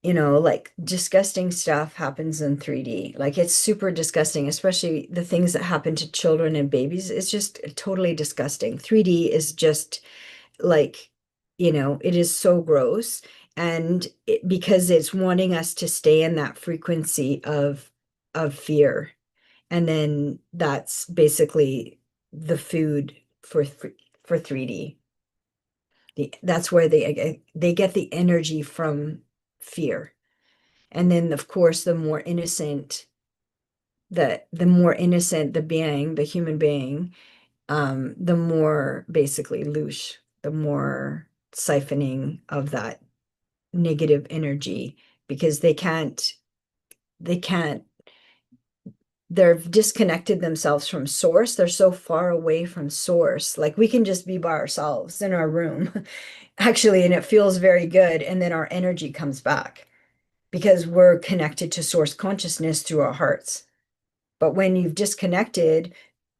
like disgusting stuff happens in 3D. Like it's super disgusting, especially the things that happen to children and babies. It's just totally disgusting. 3D is just like, it is so gross. And because it's wanting us to stay in that frequency of fear. And then that's basically the food for 3D. That's where they get the energy from fear. And then of course the more innocent the human being, the more basically louche, the more siphoning of that negative energy because they can't, they've disconnected themselves from source. They're so far away from source. Like we can just be by ourselves in our room, actually, and it feels very good. And then our energy comes back because we're connected to source consciousness through our hearts. But when you've disconnected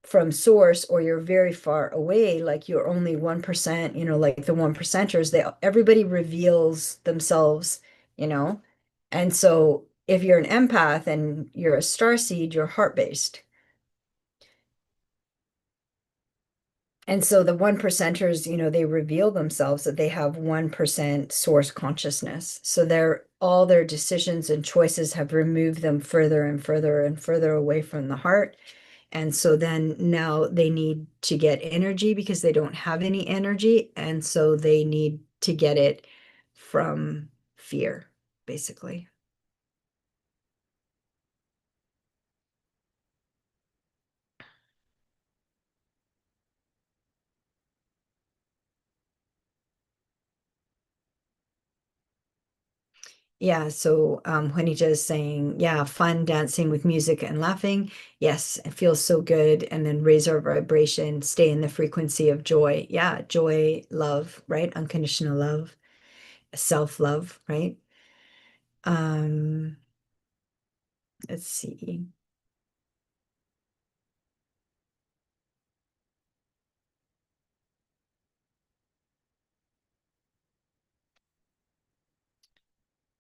from source or you're very far away, like you're only 1%, like the one percenters, everybody reveals themselves, you know? And so if you're an empath and you're a star seed, you're heart-based. And so the one percenters, they reveal themselves that they have 1% source consciousness. So all their decisions and choices have removed them further and further and further away from the heart. And so then now they need to get energy because they don't have any energy. And so they need to get it from fear, basically. Yeah, so Juanita is saying, yeah, fun dancing with music and laughing. Yes, it feels so good. And then raise our vibration, stay in the frequency of joy. Yeah, joy, love, right? Unconditional love, self-love, right? Um, let's see.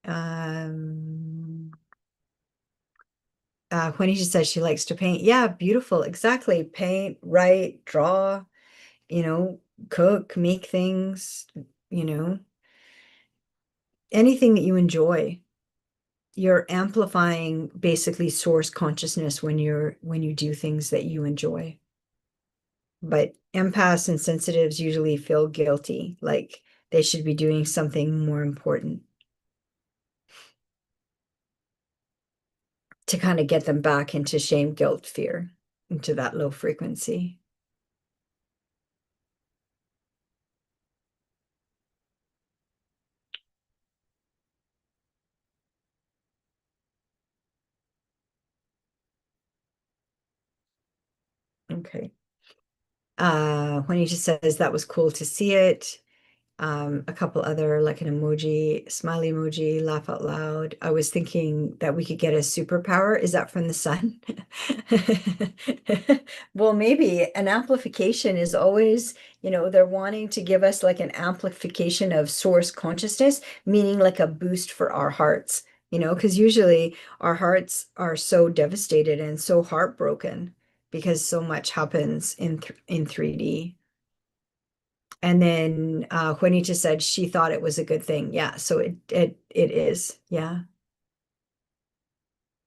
Um, Juanita says she likes to paint. Yeah, beautiful. Exactly. Paint, write, draw, you know, cook, make things, you know, anything that you enjoy. You're amplifying basically source consciousness when you do things that you enjoy. But empaths and sensitives usually feel guilty, like they should be doing something more important to kind of get them back into shame, guilt, fear, into that low frequency. Okay. Juanita says that was cool to see it. A couple other, like an emoji, smiley emoji, laugh out loud. I was thinking that we could get a superpower. Is that from the sun? Well, maybe an amplification is always, they're wanting to give us like an amplification of source consciousness, meaning like a boost for our hearts, because usually our hearts are so devastated and so heartbroken because so much happens in 3D. And then Juanita said she thought it was a good thing. Yeah, so it is. Yeah.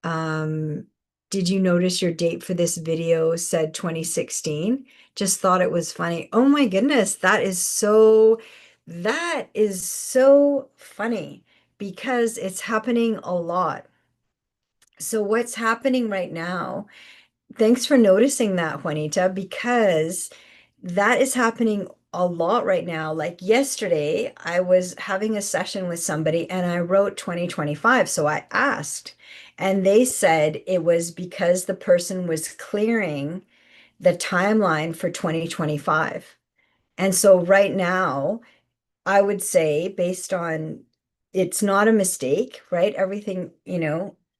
Um, did you notice your date for this video said 2016? Just thought it was funny. Oh my goodness, that is so funny because it's happening a lot. So what's happening right now? Thanks for noticing that, Juanita, because that is happening a lot right now. Like yesterday, I was having a session with somebody and I wrote 2025. So I asked, and they said it was because the person was clearing the timeline for 2025. And so right now, I would say, based on it's not a mistake, right? Everything,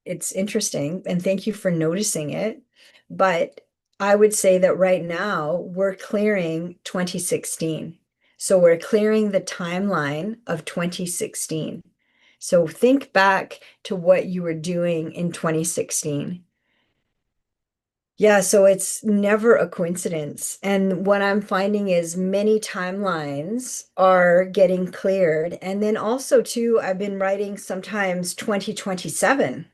it's interesting. And thank you for noticing it. But I would say that right now we're clearing 2016. So we're clearing the timeline of 2016. So think back to what you were doing in 2016. Yeah, so it's never a coincidence. And what I'm finding is many timelines are getting cleared. And then also, too, I've been writing sometimes 2027.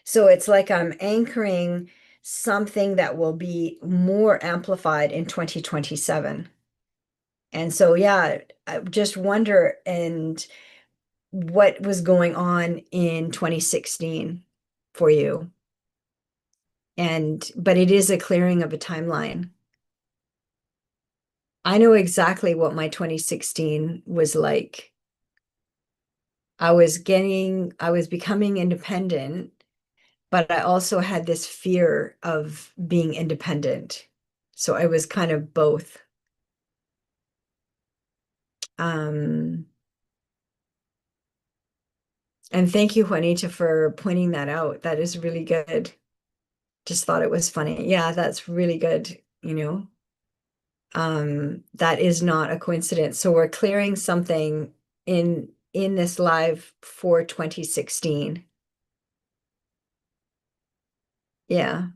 So it's like I'm anchoring something that will be more amplified in 2027. And so, yeah, I just wonder and what was going on in 2016 for you. But it is a clearing of a timeline. I know exactly what my 2016 was like. I was becoming independent, but I also had this fear of being independent. So I was kind of both. Um, and thank you, Juanita, for pointing that out. That is really good. Just thought it was funny. Yeah, that's really good. That is not a coincidence. So we're clearing something in this live for 2016. Yeah.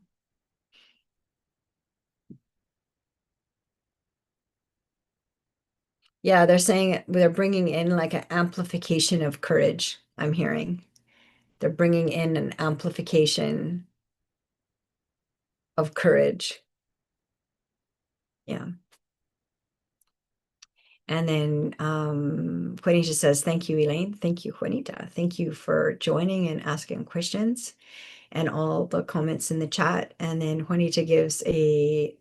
Yeah, they're saying they're bringing in like an amplification of courage, I'm hearing. They're bringing in an amplification of courage. Yeah. And then Juanita says, thank you, Elaine. Thank you, Juanita. Thank you for joining and asking questions and all the comments in the chat. And then Juanita gives a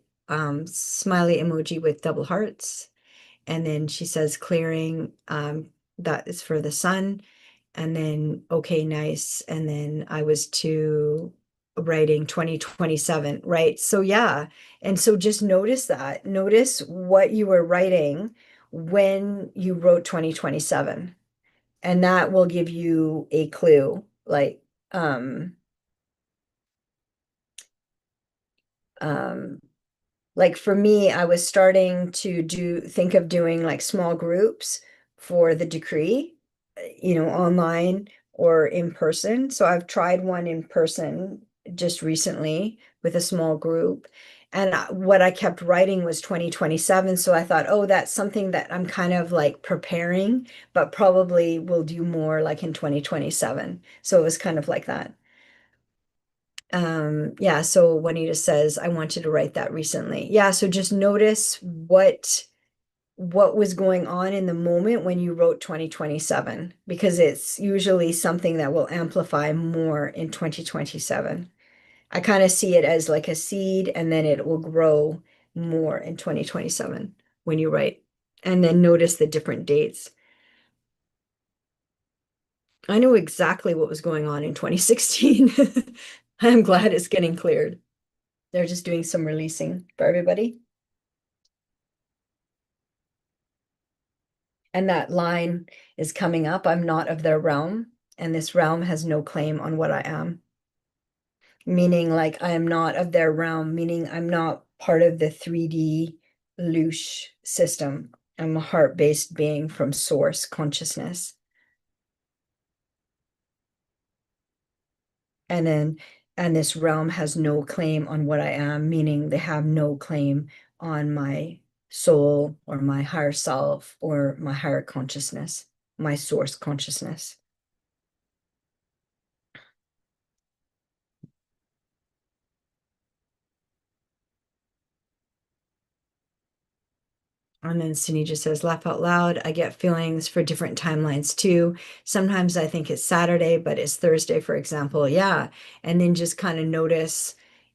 smiley emoji with double hearts. And then she says, clearing, that is for the sun. And then, okay, nice. And then I was to writing 2027, right? So, yeah. And so just notice that. Notice what you were writing when you wrote 2027. And that will give you a clue. Um, um, like for me, I was starting to think of doing like small groups for the decree, online or in person. So I've tried one in person just recently with a small group. And what I kept writing was 2027. So I thought, oh, that's something that I'm kind of like preparing, but probably will do more like in 2027. So it was kind of like that. Yeah, so Juanita says, I wanted to write that recently. Yeah, so just notice what was going on in the moment when you wrote 2027, because it's usually something that will amplify more in 2027. I kind of see it as like a seed, and then it will grow more in 2027 when you write. And then notice the different dates. I know exactly what was going on in 2016. I'm glad it's getting cleared. They're just doing some releasing for everybody. And that line is coming up. I'm not of their realm, and this realm has no claim on what I am. Meaning, like, I am not of their realm, meaning I'm not part of the 3D loosh system. I'm a heart-based being from source consciousness. And then, and this realm has no claim on what I am, meaning they have no claim on my soul or my higher self or my higher consciousness, my source consciousness. And then Sunny just says, laugh out loud. I get feelings for different timelines too. Sometimes I think it's Saturday, but it's Thursday, for example. Yeah. And then just kind of notice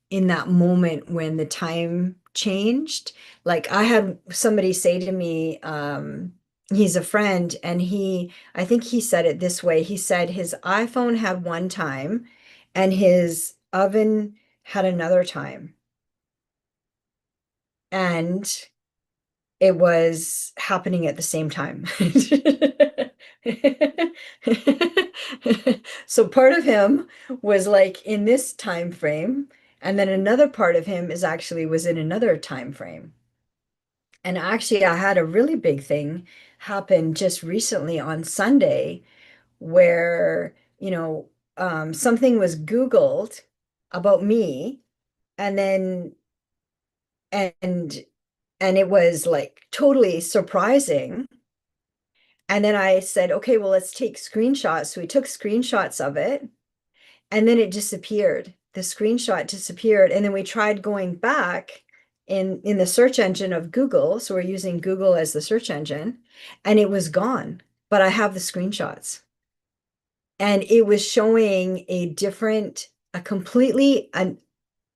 in that moment when the time changed. Like I had somebody say to me, he's a friend, and I think he said it this way. He said his iPhone had one time and his oven had another time. And it was happening at the same time. So part of him was like in this time frame, and then another part of him is actually was in another time frame. And actually, I had a really big thing happen just recently on Sunday where, something was Googled about me, and then and and it was like totally surprising. And then I said, okay, well, let's take screenshots. So we took screenshots of it, and then it disappeared. The screenshot disappeared. And then we tried going back in the search engine of Google. So we're using Google as the search engine, and it was gone. But I have the screenshots. And it was showing a completely,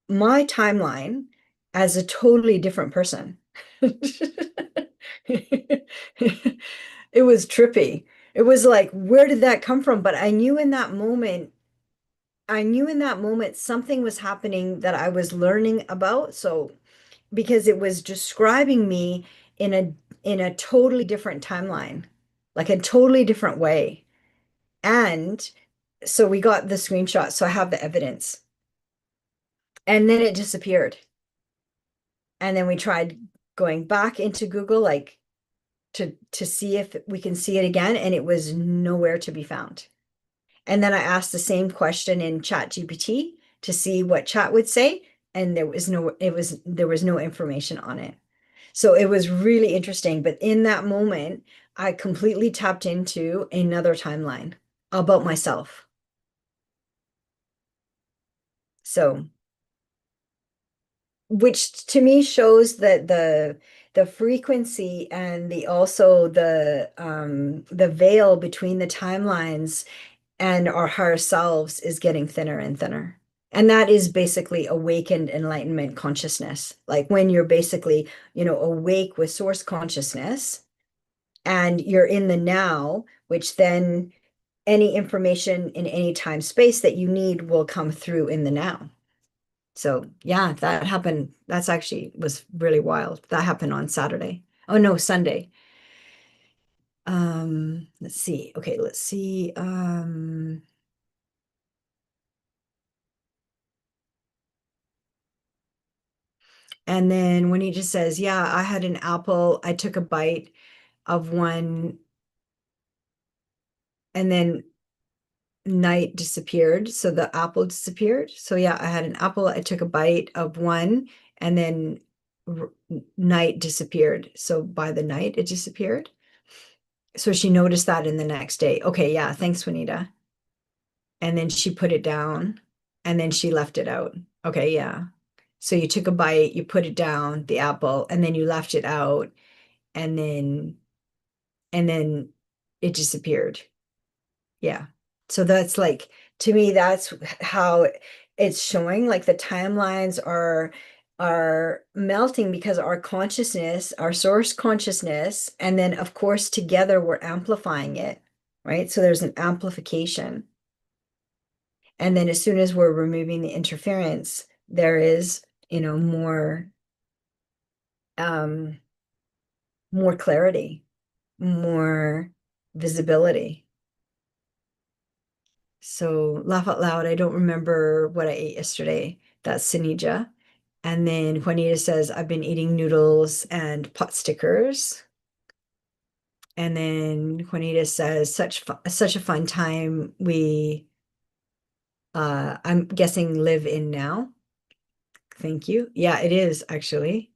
my timeline as a totally different person. It was trippy. It was like, where did that come from? But I knew in that moment something was happening that I was learning about. So because it was describing me in a totally different timeline, like a totally different way. And so we got the screenshot. So I have the evidence. And then it disappeared. And then we tried going back into Google, like to see if we can see it again, and it was nowhere to be found. And then I asked the same question in Chat GPT to see what chat would say, and there was no information on it. So it was really interesting. But in that moment, I completely tapped into another timeline about myself. So, which to me shows that the frequency and the also the veil between the timelines and our higher selves is getting thinner and thinner. And that is basically awakened enlightenment consciousness. Like when you're basically, awake with source consciousness and you're in the now, which then any information in any time space that you need will come through in the now. So yeah, that happened. That's actually was really wild. That happened on Saturday. Oh no, Sunday. Let's see. Okay, let's see. And then when he just says, yeah, I had an apple, I took a bite of one, and then night disappeared. So the apple disappeared. So yeah, I had an apple, I took a bite of one, and then night disappeared. So by the night, it disappeared. So she noticed that in the next day. Okay, yeah, thanks, Juanita. And then she put it down, and then she left it out. Okay, yeah. So you took a bite, you put it down, the apple, and then you left it out, and then it disappeared. Yeah. So that's like, to me, that's how it's showing, like the timelines are melting because our consciousness, our source consciousness, and then of course together we're amplifying it, right? So there's an amplification. And then as soon as we're removing the interference, there is, um more clarity, more visibility. So laugh out loud. I don't remember what I ate yesterday. That's Sinija. And then Juanita says, I've been eating noodles and pot stickers. And then Juanita says, such a fun time. I'm guessing live in now. Thank you. Yeah, it is actually.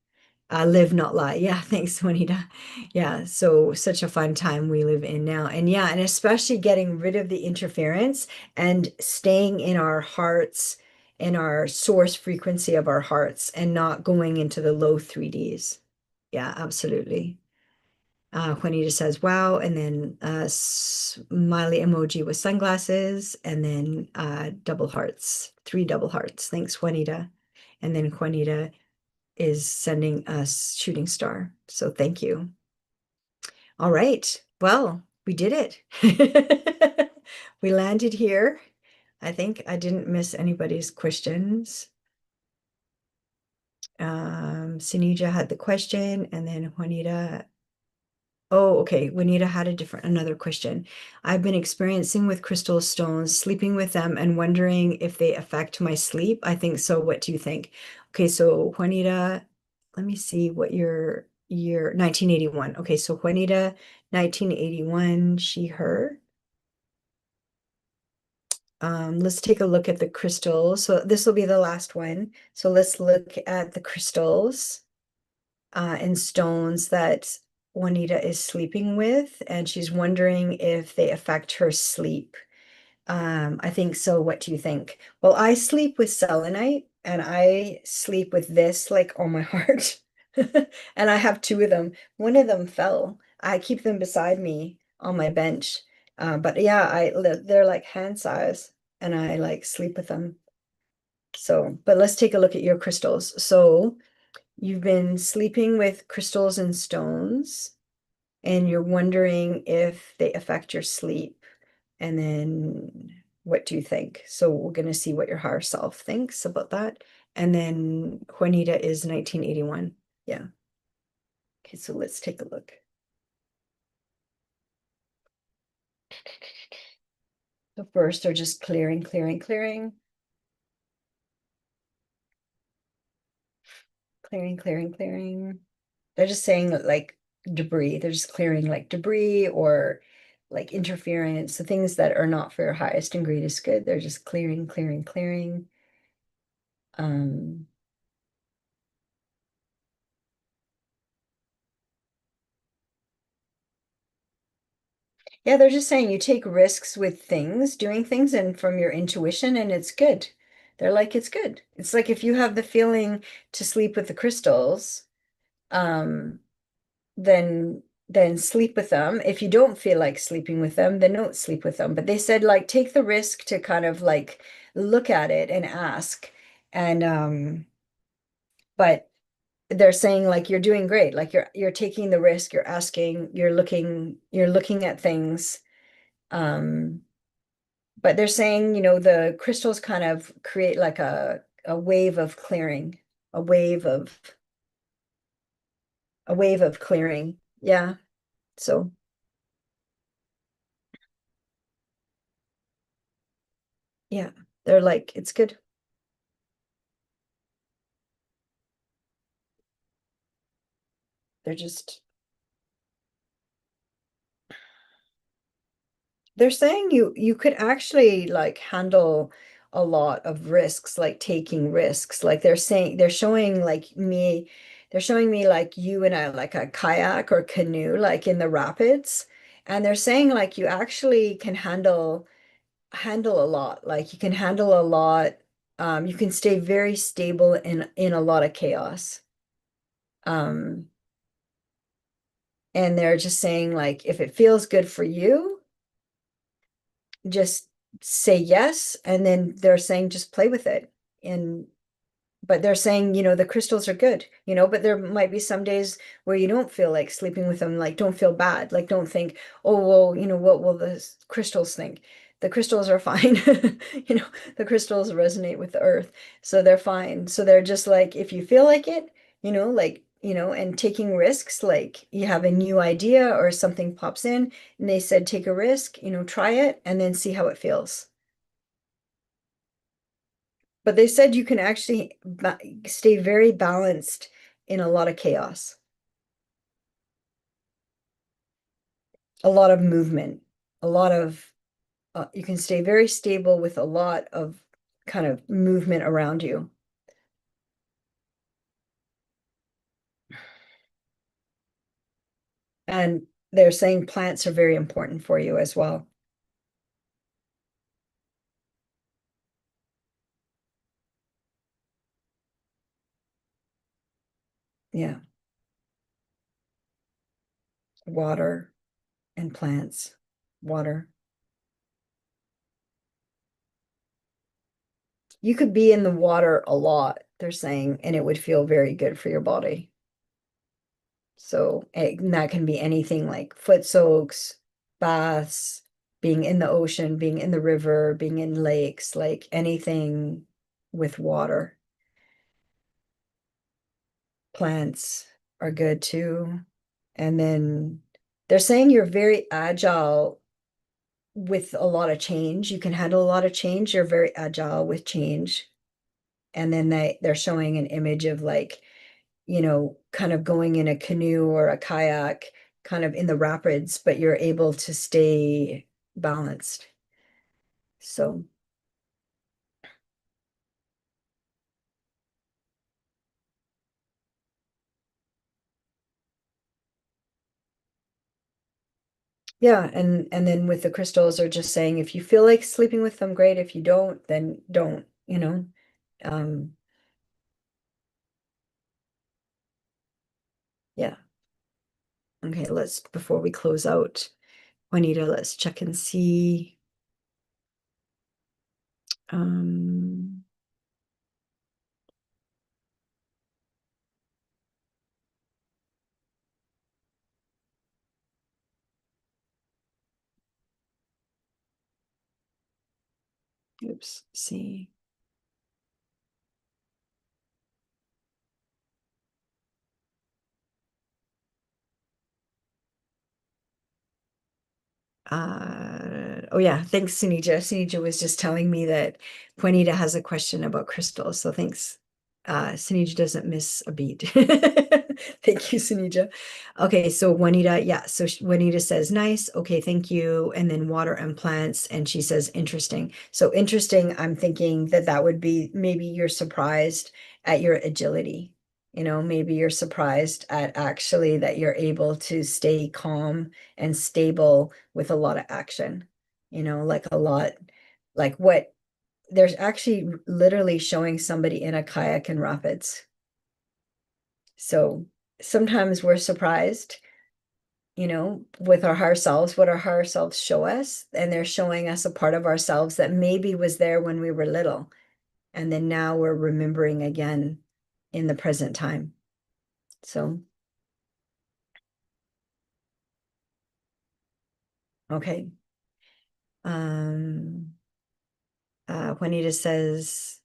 Live, not lie. Yeah, thanks, Juanita. Yeah, so such a fun time we live in now. And yeah, and especially getting rid of the interference and staying in our hearts, in our source frequency of our hearts, and not going into the low 3Ds. Yeah, absolutely. Juanita says, wow. And then smiley emoji with sunglasses, and then double hearts, 3 double hearts. Thanks, Juanita. And then Juanita is sending us shooting star. So thank you. All right. Well, we did it. We landed here. I think I didn't miss anybody's questions. Sinija had the question, and then Juanita. Oh, okay. Juanita had another question. I've been experiencing with crystal stones, sleeping with them, and wondering if they affect my sleep. I think so. What do you think? Okay, so Juanita, let me see what your year 1981. Okay, so Juanita, 1981, she, her. Let's take a look at the crystals. So this will be the last one. So let's look at the crystals and stones that Juanita is sleeping with, and she's wondering if they affect her sleep. I think so. What do you think? Well, I sleep with selenite, and I sleep with this like on my heart. And I have two of them. One of them fell. I keep them beside me on my bench. But yeah, they're like hand size, and I like sleep with them. So, but let's take a look at your crystals. So you've been sleeping with crystals and stones, and you're wondering if they affect your sleep. And then what do you think? So we're going to see what your higher self thinks about that. And then Juanita is 1981. Yeah. Okay, so let's take a look. So first they're just clearing, clearing, clearing, clearing, clearing, clearing. They're just saying like debris. They're just clearing like debris or like interference, the things that are not for your highest and greatest good. They're just clearing, clearing, clearing. Um, Yeah, they're just saying you take risks with things, doing things, and from your intuition, and it's good. They're like, it's good. It's like if you have the feeling to sleep with the crystals, um, then sleep with them. If you don't feel like sleeping with them, then don't sleep with them. But they said like take the risk to kind of like look at it and ask. And but they're saying like you're doing great. Like you're taking the risk, you're asking, you're looking at things. Um but they're saying, the crystals kind of create like a wave of clearing, a wave of a wave of clearing. Yeah. So yeah, they're like, it's good. They're just they're saying you could actually like handle a lot of risks, like taking risks. Like they're showing like me, they're showing me like you in a like a kayak or canoe, like in the rapids. And they're saying like you actually can handle a lot. Like you can handle a lot. You can stay very stable in a lot of chaos. Um, and they're just saying like if it feels good for you, just say yes. And then they're saying just play with it. And but they're saying, the crystals are good, but there might be some days where you don't feel like sleeping with them, like don't feel bad, like don't think, oh, well, what will the crystals think? The crystals are fine. You know, the crystals resonate with the earth, so they're fine. So they're just like, if you feel like it, like, and taking risks, like you have a new idea or something pops in, and they said, take a risk, try it and then see how it feels. But they said you can actually stay very balanced in a lot of chaos, a lot of movement, a lot of, you can stay very stable with a lot of kind of movement around you. And they're saying plants are very important for you as well. Yeah, water and plants, water. You could be in the water a lot, they're saying, and it would feel very good for your body. So and that can be anything like foot soaks, baths, being in the ocean, being in the river, being in lakes, like anything with water. Plants are good too. And then they're saying you're very agile with a lot of change. You can handle a lot of change. You're very agile with change. And then they're showing an image of like, kind of going in a canoe or a kayak, kind of in the rapids, but you're able to stay balanced. So, yeah, and then with the crystals are just saying if you feel like sleeping with them, great. If you don't, then don't. Um, yeah. Okay, let's before we close out, Juanita, let's check and see. Um, oops, see. Oh yeah, thanks, Sunija. Sunija was just telling me that Juanita has a question about crystals, so thanks. Sunija doesn't miss a beat. Thank you, Sunija. Okay, so Juanita, yeah, so Juanita says nice. Okay, thank you. And then water and plants, and she says interesting. So interesting, I'm thinking that that would be maybe you're surprised at your agility. Maybe you're surprised at actually that you're able to stay calm and stable with a lot of action, like a lot, like what there's actually literally showing somebody in a kayak in rapids. So sometimes we're surprised, with our higher selves, what our higher selves show us, and they're showing us a part of ourselves that maybe was there when we were little, and then now we're remembering again in the present time. So, okay. Um, Juanita says,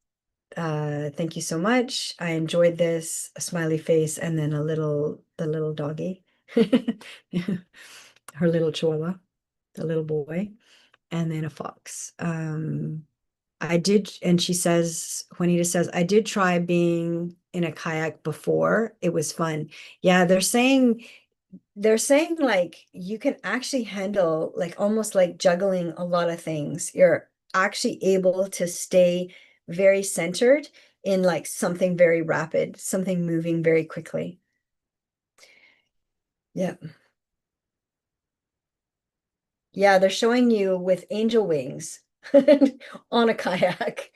thank you so much. I enjoyed this. A smiley face, and then the little doggy, her little chihuahua, the little boy, and then a fox. I did, and she says, Juanita says, I did try being in a kayak before. It was fun. Yeah, they're saying like you can actually handle like almost like juggling a lot of things. You're actually able to stay very centered in like something very rapid, something moving very quickly. Yeah. Yeah, they're showing you with angel wings on a kayak.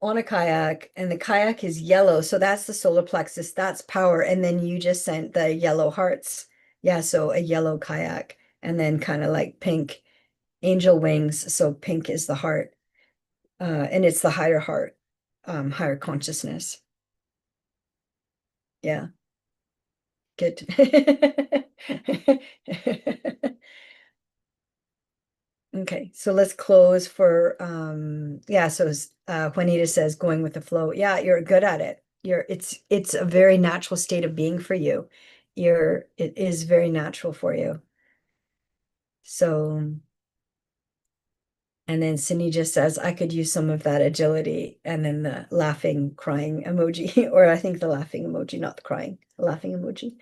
On a kayak, and the kayak is yellow. So that's the solar plexus, that's power. And then you just sent the yellow hearts. Yeah, so a yellow kayak, and then kind of like pink angel wings. So pink is the heart. And it's the higher heart, higher consciousness. Yeah, good. Okay, so let's close for yeah, so Juanita says going with the flow. Yeah, you're good at it. It's a very natural state of being for you. It is very natural for you. So, and then Cindy just says I could use some of that agility, and then the laughing crying emoji, or I think the laughing emoji, not the crying, the laughing emoji.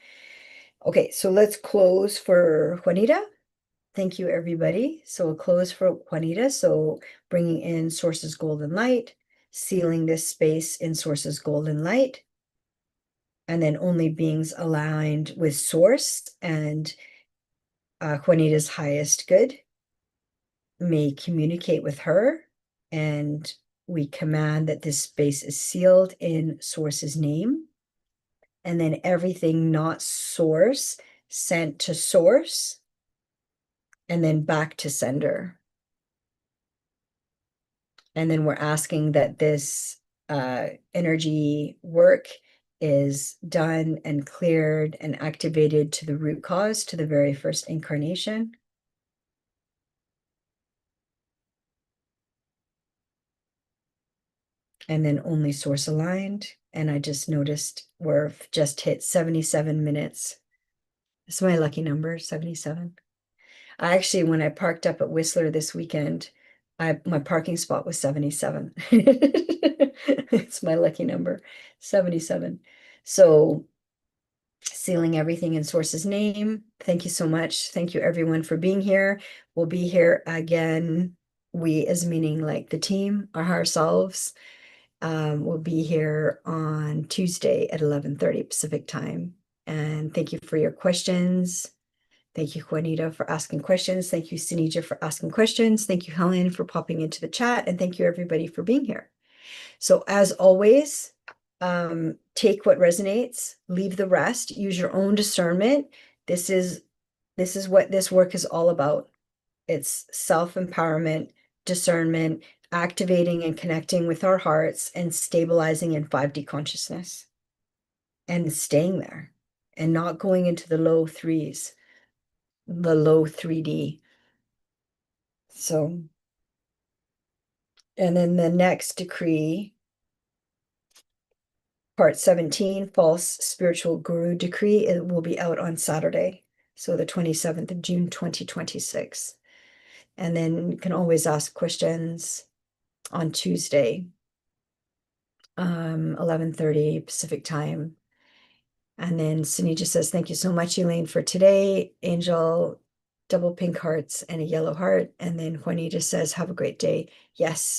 Okay, so let's close for Juanita. Thank you, everybody. So we'll close for Juanita. So bringing in Source's golden light, sealing this space in Source's golden light, and then only beings aligned with Source and Juanita's highest good may communicate with her. And we command that this space is sealed in Source's name. And then everything not Source sent to Source and then back to sender. And then we're asking that this energy work is done and cleared and activated to the root cause, to the very first incarnation. And then only source aligned. And I just noticed we're just hit 77 minutes. It's my lucky number, 77. I actually, when I parked up at Whistler this weekend, my parking spot was 77. It's my lucky number, 77. So sealing everything in Source's name. Thank you so much. Thank you everyone for being here. We'll be here again. We, as meaning like the team, our higher selves, will be here on Tuesday at 11:30 Pacific time. And thank you for your questions. Thank you, Juanita, for asking questions. Thank you, Sinija, for asking questions. Thank you, Helen, for popping into the chat. And thank you, everybody, for being here. So as always, take what resonates, leave the rest, use your own discernment. This is what this work is all about. It's self-empowerment, discernment, activating and connecting with our hearts, and stabilizing in 5D consciousness and staying there and not going into the low threes, the low 3D. So, and then the next decree, part 17, false spiritual guru decree, it will be out on Saturday, so the 27th of June 2026. And then you can always ask questions on Tuesday, 11:30 Pacific time. And then Sunija says, thank you so much, Elaine, for today. Angel, double pink hearts and a yellow heart. And then Juanita says, have a great day. Yes.